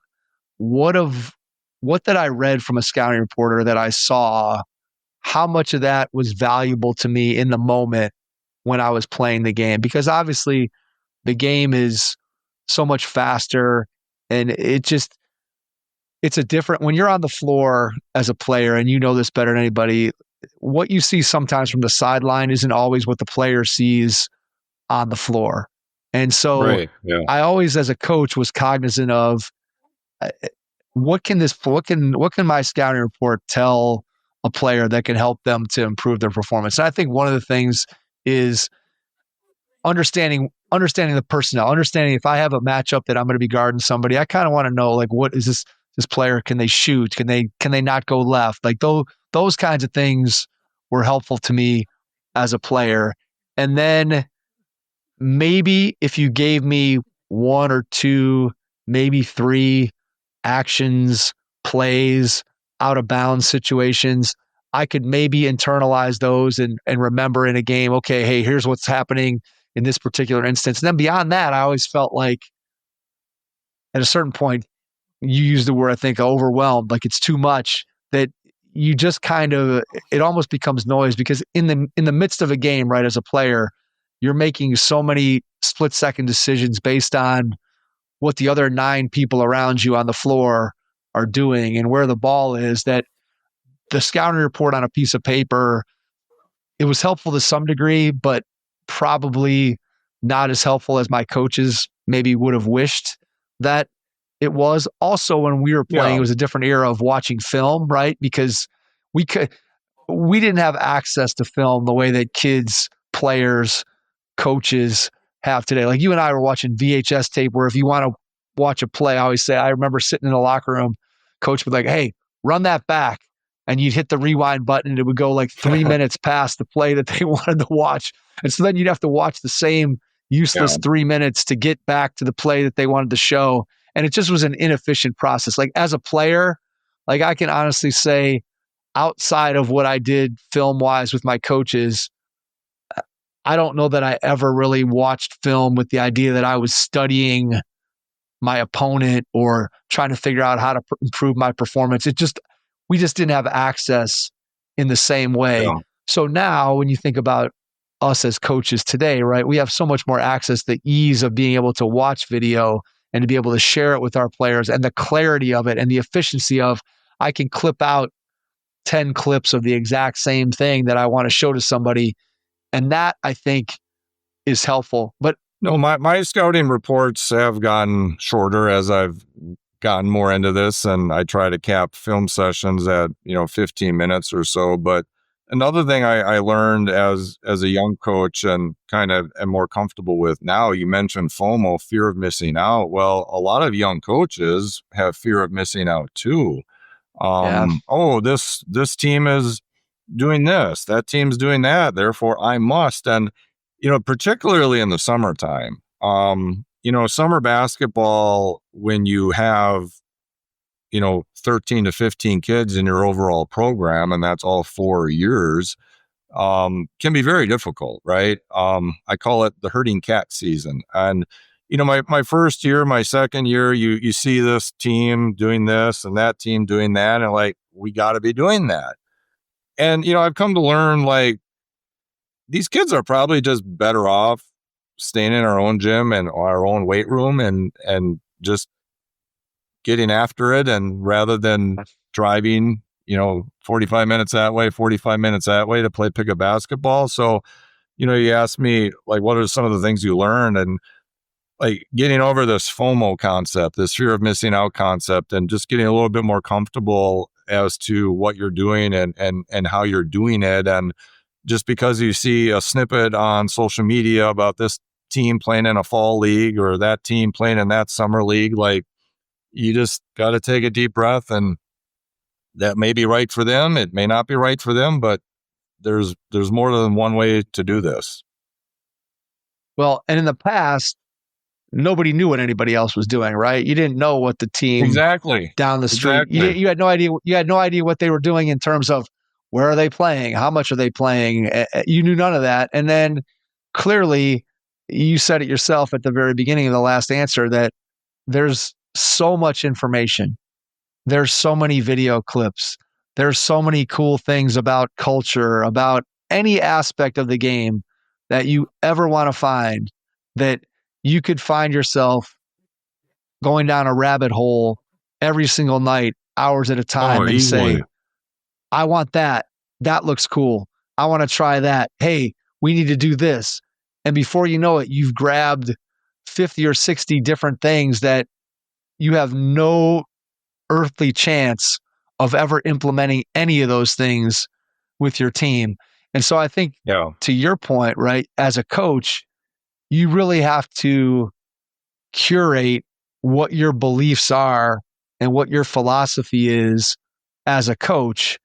what that I read from a scouting reporter that I saw, how much of that was valuable to me in the moment when I was playing the game. Because obviously the game is so much faster, and it's a different, when you're on the floor as a player, and you know this better than anybody, what you see sometimes from the sideline isn't always what the player sees on the floor. And so Right, yeah. I always, as a coach, was cognizant of what can my scouting report tell a player that can help them to improve their performance. And I think one of the things is understanding the personnel, understanding if I have a matchup that I'm going to be guarding somebody, I kind of want to know, what is this player? Can they shoot? Can they not go left? Those kinds of things were helpful to me as a player. And then maybe if you gave me 1 or 2, maybe 3 actions, plays, out of bounds situations, I could maybe internalize those and remember in a game, okay, hey, here's what's happening in this particular instance. And then beyond that, I always felt like at a certain point, you use the word, I think, overwhelmed, like it's too much, that you just it almost becomes noise, because in the midst of a game, right, as a player, you're making so many split-second decisions based on what the other 9 people around you on the floor are doing and where the ball is, that the scouting report on a piece of paper, it was helpful to some degree, but probably not as helpful as my coaches maybe would have wished that it was. Also, when we were playing, Yeah. it was a different era of watching film, right? Because we didn't have access to film the way that kids, players, coaches have today. Like you and I were watching VHS tape where if you want to watch a play, I always say, I remember sitting in the locker room, coach would be like, hey, run that back. And you'd hit the rewind button and it would go like 3 minutes past the play that they wanted to watch. And so then you'd have to watch the same useless 3 minutes to get back to the play that they wanted to show. And it just was an inefficient process. Like as a player, like I can honestly say, outside of what I did film wise with my coaches, I don't know that I ever really watched film with the idea that I was studying my opponent or trying to figure out how to improve my performance. We just didn't have access in the same way. Yeah. So now when you think about us as coaches today, right, we have so much more access, the ease of being able to watch video and to be able to share it with our players and the clarity of it and the efficiency of I can clip out 10 clips of the exact same thing that I want to show to somebody. And that I think is helpful. But No, my scouting reports have gotten shorter as I've gotten more into this, and I try to cap film sessions at 15 minutes or so. But another thing I learned as a young coach and kind of am more comfortable with now, you mentioned FOMO, fear of missing out. Well, a lot of young coaches have fear of missing out too. Oh, this team is doing this, that team's doing that, therefore I must. And particularly in the summertime, summer basketball, when you have 13 to 15 kids in your overall program, and that's all 4 years, can be very difficult, right? I call it the herding cat season. And my first year, my second year, you see this team doing this and that team doing that, and like, we got to be doing that. And I've come to learn, like, these kids are probably just better off staying in our own gym and our own weight room and just getting after it, and rather than driving 45 minutes that way, 45 minutes that way to play pickup basketball. So you asked me, like, what are some of the things you learned, and like getting over this FOMO concept, this fear of missing out concept, and just getting a little bit more comfortable as to what you're doing and how you're doing it. And just because you see a snippet on social media about this team playing in a fall league or that team playing in that summer league, like, you just got to take a deep breath, and that may be right for them. It may not be right for them, but there's more than one way to do this. Well, and in the past, nobody knew what anybody else was doing, right? You didn't know what the team Exactly down the street. Exactly. You had no idea. You had no idea what they were doing in terms of where are they playing, how much are they playing. You knew none of that. And then clearly, you said it yourself at the very beginning of the last answer that there's so much information. There's so many video clips. There's so many cool things about culture, about any aspect of the game that you ever want to find, that you could find yourself going down a rabbit hole every single night, hours at a time, and easily. say, I want that. That looks cool. I want to try that. Hey, we need to do this. And before you know it, you've grabbed 50 or 60 different things that you have no earthly chance of ever implementing any of those things with your team. And so I think, to your point, right, as a coach, you really have to curate what your beliefs are and what your philosophy is as a coach,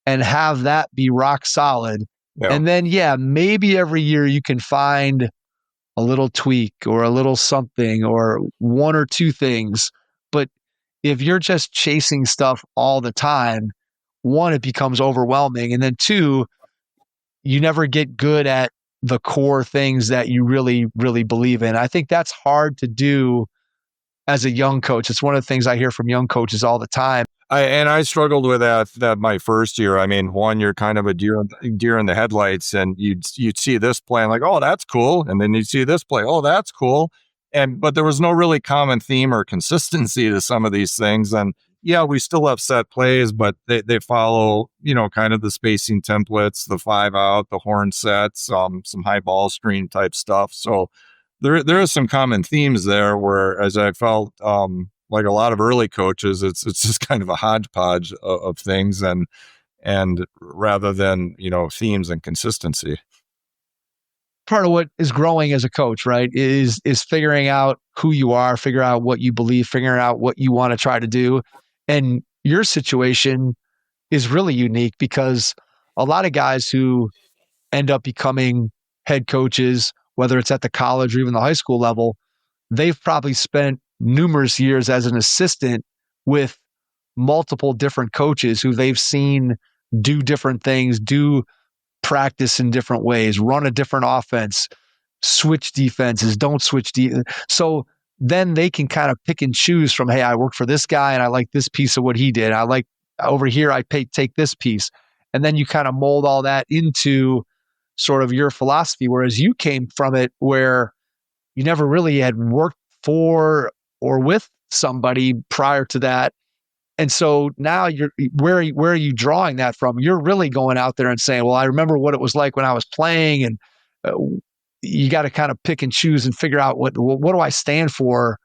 and have that be rock solid. Yeah. And then, maybe every year you can find a little tweak or a little something or one or two things. But if you're just chasing stuff all the time, one, it becomes overwhelming. And then two, you never get good at the core things that you really, really believe in. I think that's hard to do as a young coach. It's one of the things I hear from young coaches all the time. I struggled with that my first year. I mean, one, you're kind of a deer in the headlights, and you'd see this play and like, oh, that's cool. And then you'd see this play, oh, that's cool. But there was no really common theme or consistency to some of these things. And we still have set plays, but they follow, kind of the spacing templates, the 5 out, the horn sets, some high ball screen type stuff. So there are some common themes there where, as I felt, like a lot of early coaches, it's just kind of a hodgepodge of things, and rather than, themes and consistency. Part of what is growing as a coach, right, is figuring out who you are, figure out what you believe, figuring out what you want to try to do. And your situation is really unique because a lot of guys who end up becoming head coaches, whether it's at the college or even the high school level, they've probably spent numerous years as an assistant with multiple different coaches who they've seen do different things, do practice in different ways, run a different offense, switch defenses, don't switch. So then they can kind of pick and choose from, hey, I work for this guy and I like this piece of what he did. I like over here, take this piece. And then you kind of mold all that into sort of your philosophy, whereas you came from it where you never really had worked for or with somebody prior to that. And so now where are you drawing that from? You're really going out there and saying, well, I remember what it was like when I was playing, and you got to kind of pick and choose and figure out what do I stand for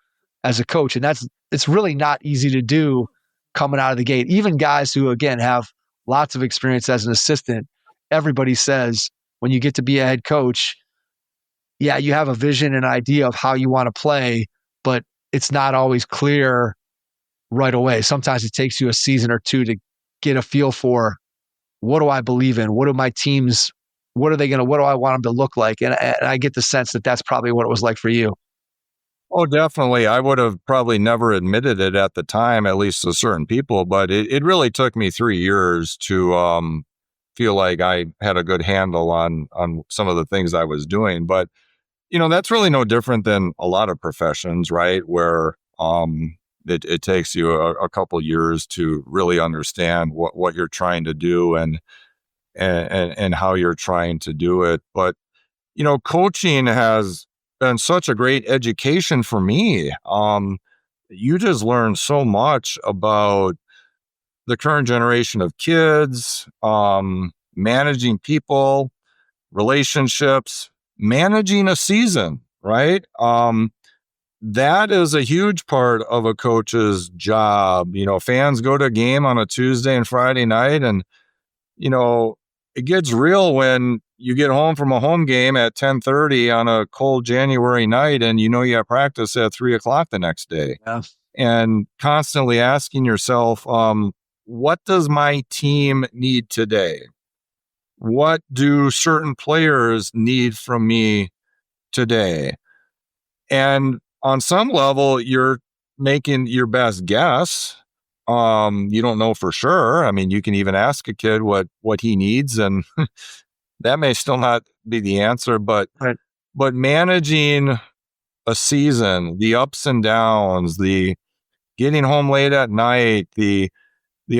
as a coach? And it's really not easy to do coming out of the gate. Even guys who, again, have lots of experience as an assistant, everybody says when you get to be a head coach, yeah, you have a vision and idea of how you want to play, but it's not always clear right away. Sometimes it takes you a season or two to get a feel for, what do I believe in? What do my teams, what do I want them to look like? And I get the sense that that's probably what it was like for you. Oh, definitely. I would have probably never admitted it at the time, at least to certain people, but it really took me 3 years to feel like I had a good handle on some of the things I was doing. But, that's really no different than a lot of professions, right? Where it takes you a couple years to really understand what you're trying to do and how you're trying to do it. But, coaching has been such a great education for me. You just learn so much about the current generation of kids, managing people, relationships, managing a season, right? That is a huge part of a coach's job. Fans go to a game on a Tuesday and Friday night, and, it gets real when you get home from a home game at 10:30 on a cold January night, and you have practice at 3:00 the next day. Yeah. And constantly asking yourself, what does my team need today? What do certain players need from me today? And on some level, you're making your best guess. You don't know for sure. I mean, you can even ask a kid what he needs, and that may still not be the answer. But Right. but managing a season, the ups and downs, the getting home late at night, the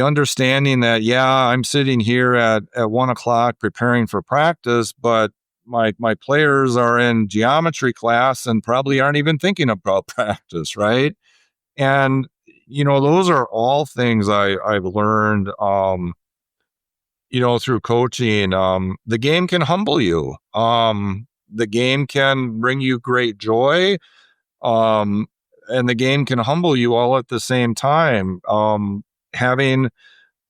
understanding that, yeah, I'm sitting here at 1:00 preparing for practice, but my players are in geometry class and probably aren't even thinking about practice, right? And those are all things I've learned, through coaching. The game can humble you. The game can bring you great joy. And the game can humble you all at the same time. Having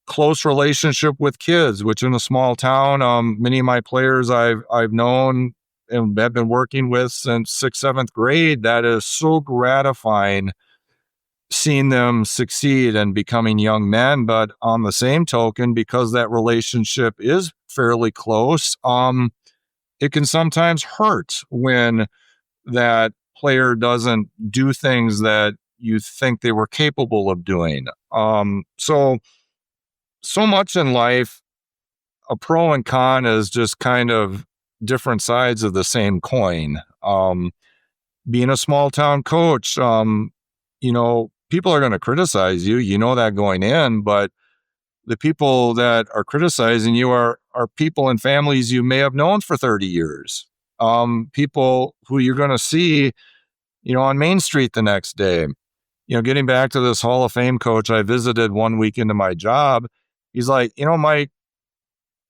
close relationship with kids, which in a small town, many of my players I've known and have been working with since 6th, 7th grade. That is so gratifying, seeing them succeed and becoming young men. But on the same token, because that relationship is fairly close, it can sometimes hurt when that player doesn't do things that you think they were capable of doing. So much in life, a pro and con is just kind of different sides of the same coin. Being a small town coach, people are going to criticize you. You know that going in, but the people that are criticizing you are people and families you may have known for 30 years. People who you're going to see, on Main Street the next day. Getting back to this Hall of Fame coach I visited one week into my job, he's like, Mike,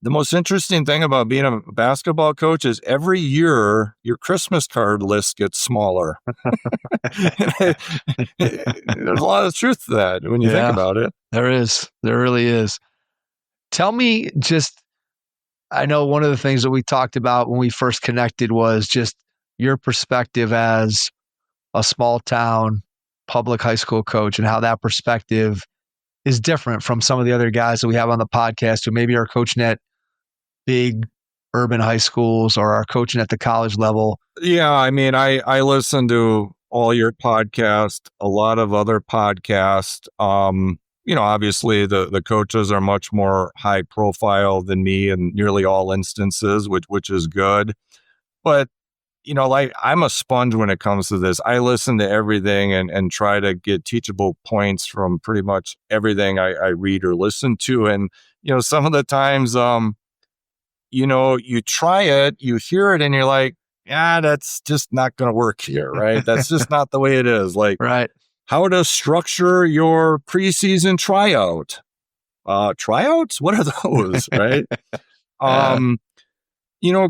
the most interesting thing about being a basketball coach is every year your Christmas card list gets smaller. There's a lot of truth to that when you think about it. There is. There really is. Tell me I know one of the things that we talked about when we first connected was just your perspective as a small town public high school coach and how that perspective is different from some of the other guys that we have on the podcast who maybe are coaching at big urban high schools or are coaching at the college level. Yeah, I mean, I listen to all your podcasts, a lot of other podcasts. Obviously the coaches are much more high profile than me in nearly all instances, which is good. But like I'm a sponge when it comes to this. I listen to everything and try to get teachable points from pretty much everything I read or listen to. And, some of the times, you try it, you hear it and you're like, yeah, that's just not going to work here, right? That's just not the way it is. Like, right. How to structure your preseason tryout. Tryouts? What are those, right?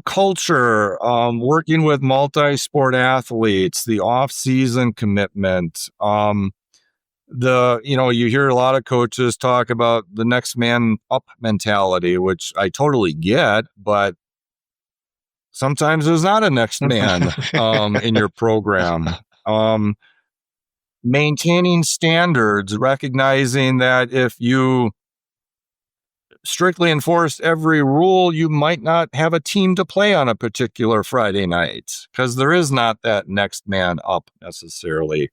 Culture, working with multi-sport athletes, the off-season commitment. You hear a lot of coaches talk about the next man up mentality, which I totally get, but sometimes there's not a next man in your program. Maintaining standards, recognizing that if you strictly enforced every rule, you might not have a team to play on a particular Friday night because there is not that next man up necessarily.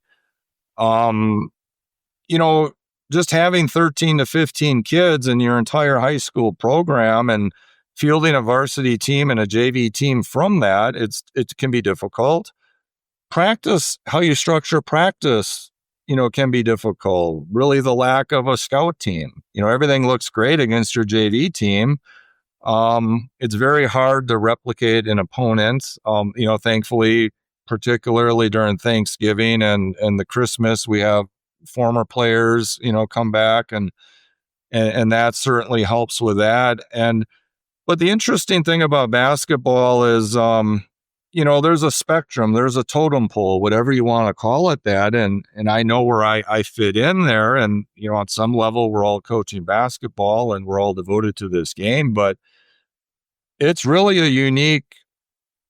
Just having 13 to 15 kids in your entire high school program and fielding a varsity team and a JV team from that, it can be difficult. Practice, how you structure practice, can be difficult. Really the lack of a scout team. Everything looks great against your JV team. It's very hard to replicate an opponent. Thankfully, particularly during Thanksgiving and the Christmas, we have former players, come back and that certainly helps with that. But the interesting thing about basketball is, there's a spectrum, there's a totem pole, whatever you want to call it that. And I know where I fit in there. And, on some level, we're all coaching basketball and we're all devoted to this game, but it's really a unique,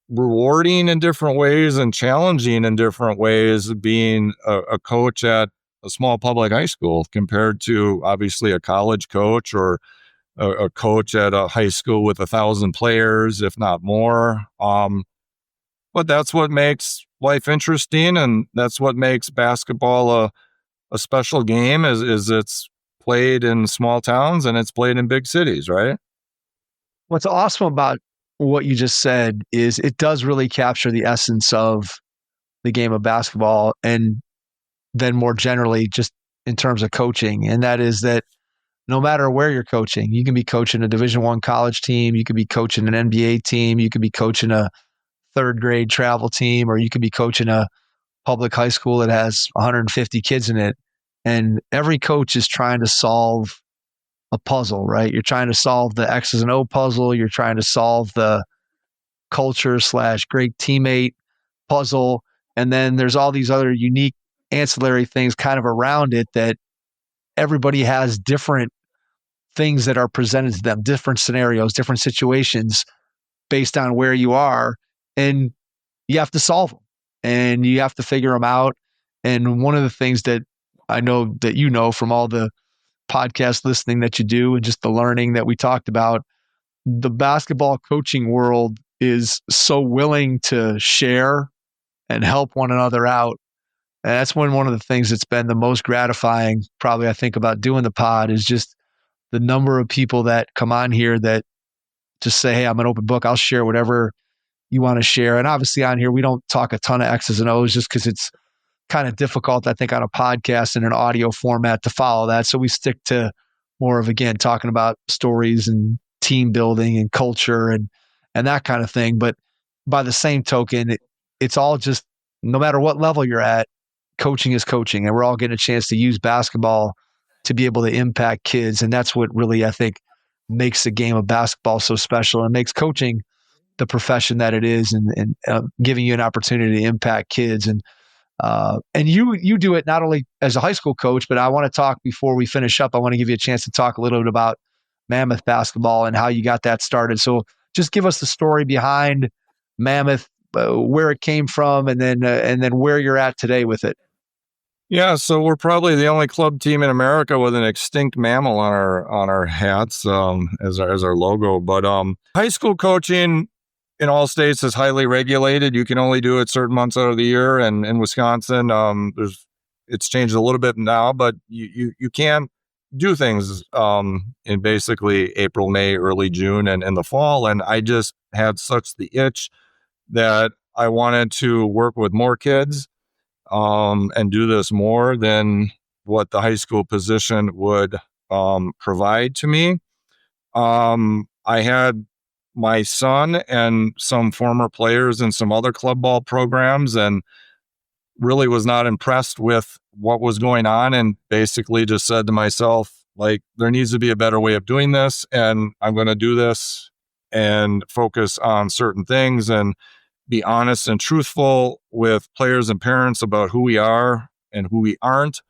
rewarding in different ways and challenging in different ways being a coach at a small public high school compared to obviously a college coach or a coach at a high school with 1,000 players, if not more. But that's what makes life interesting, and that's what makes basketball a special game is it's played in small towns and it's played in big cities, right? What's awesome about what you just said is it does really capture the essence of the game of basketball, and then more generally just in terms of coaching. And that is that no matter where you're coaching, you can be coaching a Division I college team, you could be coaching an NBA team, you could be coaching a third grade travel team, or you could be coaching a public high school that has 150 kids in it. And every coach is trying to solve a puzzle, right? You're trying to solve the X's and O puzzle. You're trying to solve the culture / great teammate puzzle. And then there's all these other unique ancillary things kind of around it that everybody has different things that are presented to them, different scenarios, different situations based on where you are. And you have to solve them and you have to figure them out. And one of the things that I know that from all the podcast listening that you do and just the learning that we talked about, the basketball coaching world is so willing to share and help one another out. And that's one of the things that's been the most gratifying, probably, I think, about doing the pod is just the number of people that come on here that just say, hey, I'm an open book. I'll share whatever you want to share. And obviously on here, we don't talk a ton of X's and O's just because it's kind of difficult, I think, on a podcast in an audio format to follow that. So we stick to more of, again, talking about stories and team building and culture and that kind of thing. But by the same token, it's all just, no matter what level you're at, coaching is coaching. And we're all getting a chance to use basketball to be able to impact kids. And that's what really, I think, makes the game of basketball so special and makes coaching the profession that it is, and giving you an opportunity to impact kids. And you do it not only as a high school coach, but I want to talk, before we finish up, I want to give you a chance to talk a little bit about Mammoth basketball and how you got that started. So just give us the story behind Mammoth, where it came from, and then where you're at today with it. Yeah, so we're probably the only club team in America with an extinct mammal on our hats as our logo. But high school coaching in all states is highly regulated. You can only do it certain months out of the year, and in Wisconsin, it's changed a little bit now, but you can do things in basically April, May, early June, and in the fall. And I just had such the itch that I wanted to work with more kids and do this more than what the high school position would provide to me. I had my son and some former players in some other club ball programs, and really was not impressed with what was going on, and basically just said to myself, like, there needs to be a better way of doing this, and I'm going to do this and focus on certain things and be honest and truthful with players and parents about who we are and who we aren't.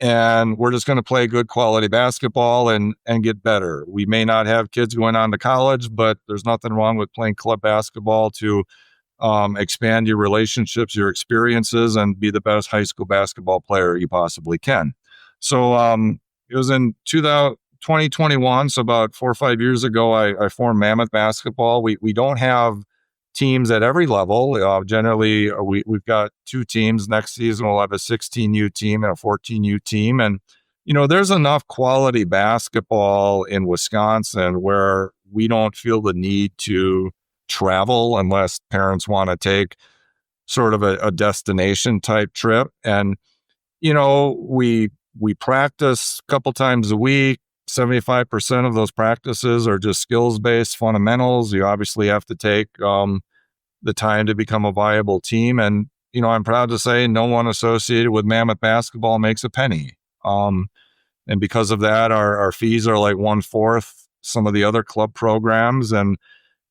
And we're just going to play good quality basketball and get better. We may not have kids going on to college, but there's nothing wrong with playing club basketball to expand your relationships, your experiences, and be the best high school basketball player you possibly can. So it was in 2021, so about 4 or 5 years ago, I formed Mammoth Basketball. We don't have teams at every level. Generally, we've got 2 teams. Next season, we'll have a 16U team and a 14U team. And, there's enough quality basketball in Wisconsin where we don't feel the need to travel unless parents want to take sort of a destination type trip. And, we practice a couple times a week. 75% of those practices are just skills-based fundamentals. You obviously have to take the time to become a viable team. And, I'm proud to say no one associated with Mammoth basketball makes a penny. And because of that, our fees are like 1/4 some of the other club programs. And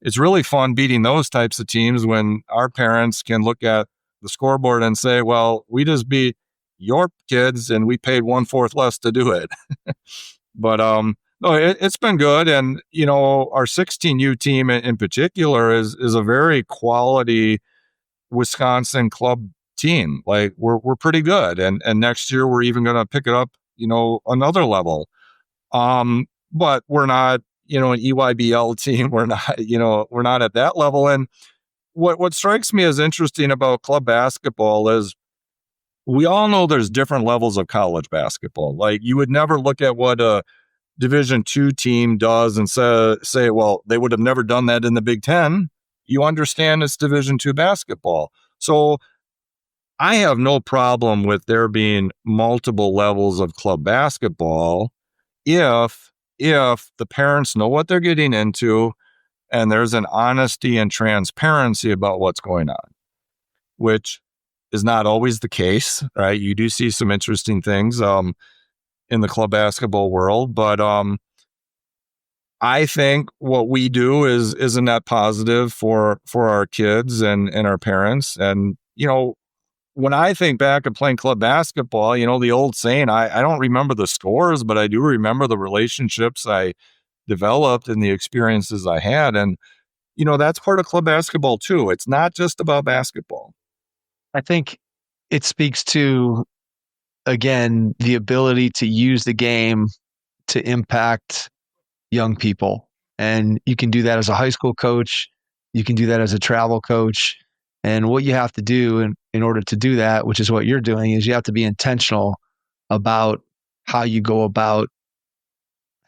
it's really fun beating those types of teams when our parents can look at the scoreboard and say, well, we just beat your kids and we paid 1/4 less to do it. But no, it's been good. And, our 16U team in particular is a very quality Wisconsin club team. Like we're pretty good. And next year we're even going to pick it up, another level. But we're not, an EYBL team. We're not, we're not at that level. And what strikes me as interesting about club basketball is we all know there's different levels of college basketball. Like you would never look at what a Division II team does and say, well, they would have never done that in the Big Ten. You understand it's Division II basketball. So I have no problem with there being multiple levels of club basketball if the parents know what they're getting into and there's an honesty and transparency about what's going on, which is not always the case, right? You do see some interesting things in the club basketball world, but I think what we do is a net positive for our kids and our parents. And, when I think back of playing club basketball, the old saying, I don't remember the scores, but I do remember the relationships I developed and the experiences I had. And, that's part of club basketball too. It's not just about basketball. I think it speaks to, again, the ability to use the game to impact young people. And you can do that as a high school coach. You can do that as a travel coach. And what you have to do in order to do that, which is what you're doing, is you have to be intentional about how you go about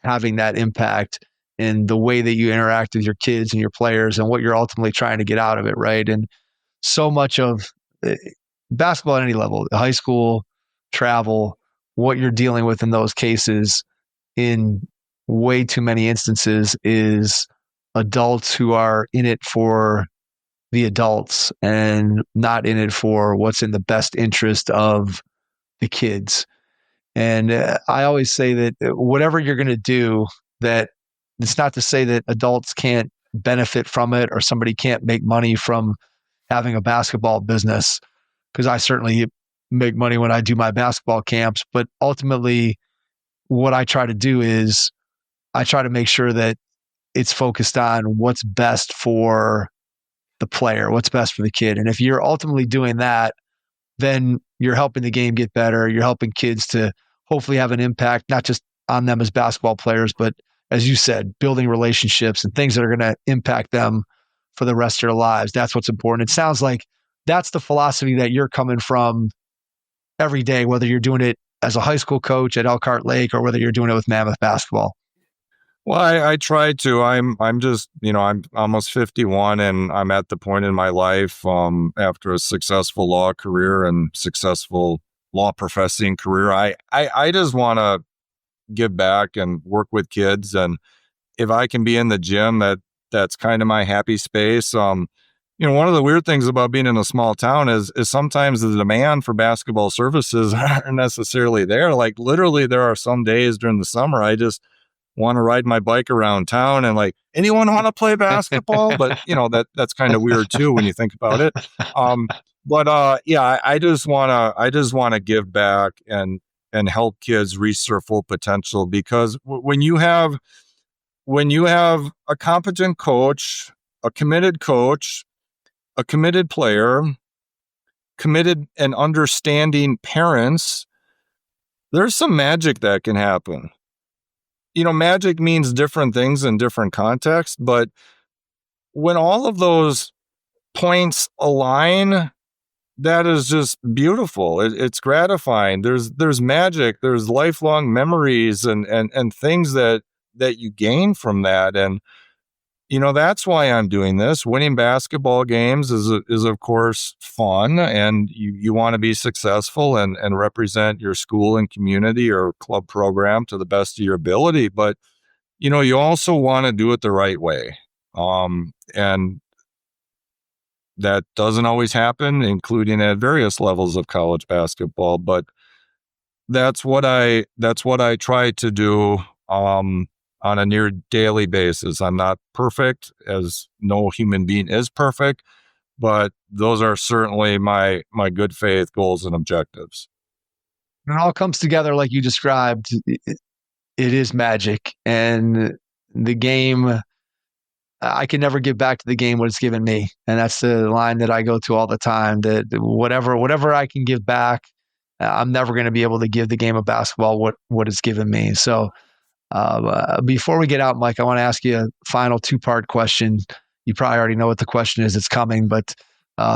having that impact in the way that you interact with your kids and your players and what you're ultimately trying to get out of it, right? And so much of basketball at any level, high school, travel, what you're dealing with in those cases in way too many instances is adults who are in it for the adults and not in it for what's in the best interest of the kids. And I always say that whatever you're going to do that it's not to say that adults can't benefit from it or somebody can't make money from having a basketball business, because I certainly make money when I do my basketball camps. But ultimately, what I try to do is I try to make sure that it's focused on what's best for the player, what's best for the kid. And if you're ultimately doing that, then you're helping the game get better. You're helping kids to hopefully have an impact, not just on them as basketball players, but as you said, building relationships and things that are going to impact them for the rest of their lives. That's what's important. It sounds like that's the philosophy that you're coming from every day, whether you're doing it as a high school coach at Elkhart Lake or whether you're doing it with Mammoth basketball. Well, I try to. I'm just, I'm almost 51, and I'm at the point in my life after a successful law career and successful law professing career. I just want to give back and work with kids, and if I can be in the gym, that's kind of my happy space. One of the weird things about being in a small town is sometimes the demand for basketball services aren't necessarily there. Like literally, there are some days during the summer I just want to ride my bike around town and like, anyone want to play basketball? But that's kind of weird too when you think about it. I just want to give back and help kids reach their full potential, because when you have a competent coach, a committed player, committed and understanding parents, there's some magic that can happen. Magic means different things in different contexts, but when all of those points align, that is just beautiful. It's gratifying. There's magic. There's lifelong memories and things that you gain from that. And that's why I'm doing this. Winning basketball games is of course fun, and you want to be successful and represent your school and community or club program to the best of your ability. But you also want to do it the right way, and that doesn't always happen, including at various levels of college basketball. But that's what I try to do on a near daily basis. I'm not perfect, as no human being is perfect, but those are certainly my good faith goals and objectives. It all comes together like you described. It is magic, and the game, I can never give back to the game what it's given me. And that's the line that I go to all the time, that whatever I can give back, I'm never going to be able to give the game of basketball what it's given me. So before we get out, Mike, I want to ask you a final two-part question. You probably already know what the question is. It's coming. But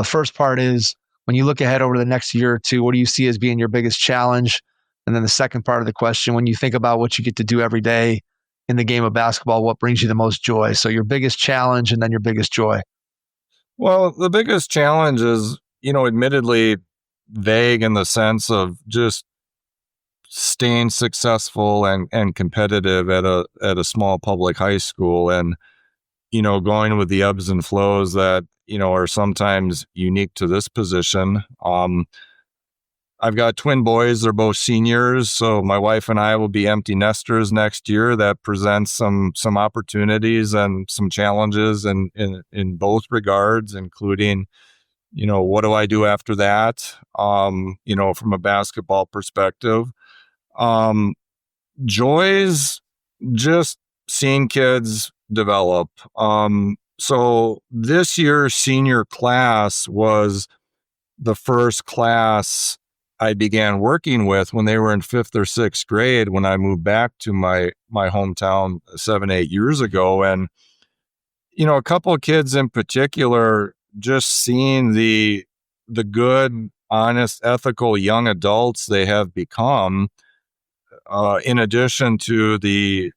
first part is, when you look ahead over the next year or two, what do you see as being your biggest challenge? And then the second part of the question, when you think about what you get to do every day in the game of basketball, what brings you the most joy? So your biggest challenge and then your biggest joy. Well, the biggest challenge is, admittedly vague in the sense of just staying successful and competitive at a small public high school, and going with the ebbs and flows that are sometimes unique to this position. I've got twin boys. They're both seniors, so my wife and I will be empty nesters next year. That presents some opportunities and some challenges in both regards, including what do I do after that, from a basketball perspective. Joys, just seeing kids develop. So this year's senior class was the first class I began working with when they were in 5th or 6th grade, when I moved back to my hometown 7-8 years ago. And a couple of kids in particular, just seeing the good, honest, ethical young adults they have become, in addition to the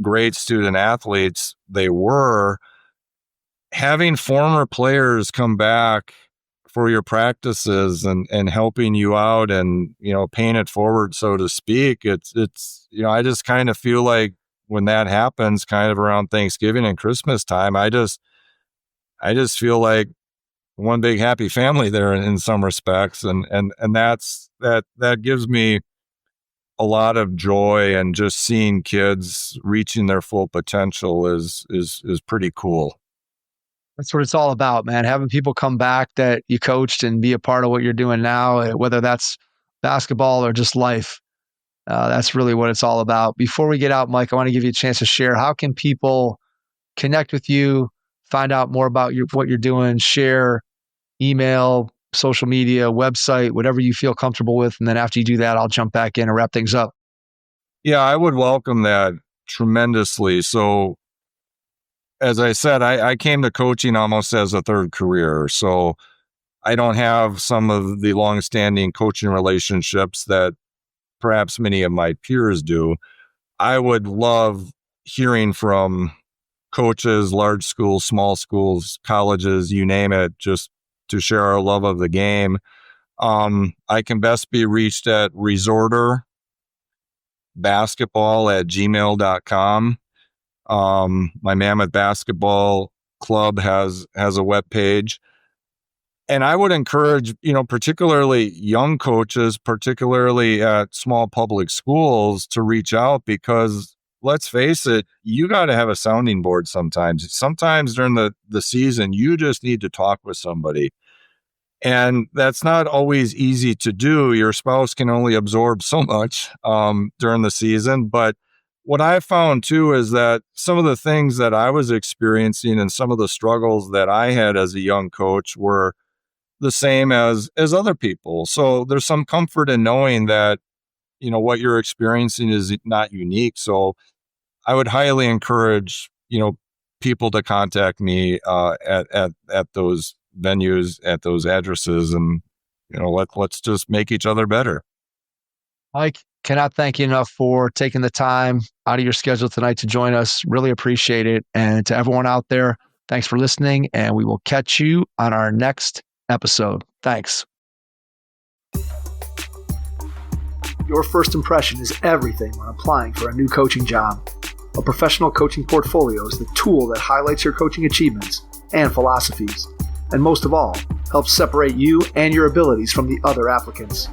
great student athletes they were. Having former players come back for your practices and helping you out and paying it forward, so to speak, it's I just kind of feel like when that happens kind of around Thanksgiving and Christmas time, I just feel like one big happy family there in some respects, and that gives me a lot of joy, and just seeing kids reaching their full potential is pretty cool. That's what it's all about, man. Having people come back that you coached and be a part of what you're doing now, whether that's basketball or just life. That's really what it's all about. Before we get out, Mike, I want to give you a chance to share. How can people connect with you, find out more about what you're doing, share, email, social media, website, whatever you feel comfortable with? And then after you do that, I'll jump back in and wrap things up. Yeah, I would welcome that tremendously. So, as I said, I came to coaching almost as a third career. So I don't have some of the longstanding coaching relationships that perhaps many of my peers do. I would love hearing from coaches, large schools, small schools, colleges, you name it, just to share our love of the game. I can best be reached at resorterbasketball@gmail.com. My Mammoth Basketball Club has a webpage. And I would encourage, particularly young coaches, particularly at small public schools, to reach out, because let's face it, you got to have a sounding board sometimes. Sometimes during the season, you just need to talk with somebody. And that's not always easy to do. Your spouse can only absorb so much during the season. But what I found too is that some of the things that I was experiencing and some of the struggles that I had as a young coach were the same as other people. So there's some comfort in knowing that, what you're experiencing is not unique. So I would highly encourage, people to contact me at those venues, at those addresses, and, let's just make each other better. Mike, cannot thank you enough for taking the time out of your schedule tonight to join us. Really appreciate it. And to everyone out there, thanks for listening, and we will catch you on our next episode. Thanks. Your first impression is everything when applying for a new coaching job. A professional coaching portfolio is the tool that highlights your coaching achievements and philosophies, and most of all, helps separate you and your abilities from the other applicants.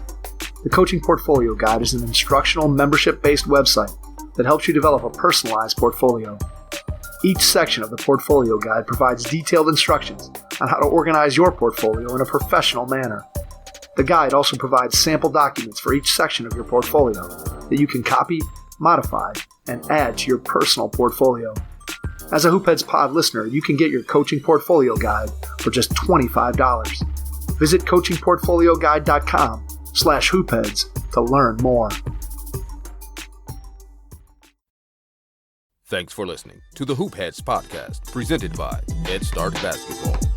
The Coaching Portfolio Guide is an instructional, membership-based website that helps you develop a personalized portfolio. Each section of the Portfolio Guide provides detailed instructions on how to organize your portfolio in a professional manner. The guide also provides sample documents for each section of your portfolio that you can copy, modify, and add to your personal portfolio. As a Hoopheads Pod listener, you can get your Coaching Portfolio Guide for just $25. Visit coachingportfolioguide.com/hoopheads to learn more. Thanks for listening to the Hoop Heads podcast, presented by Head Start Basketball.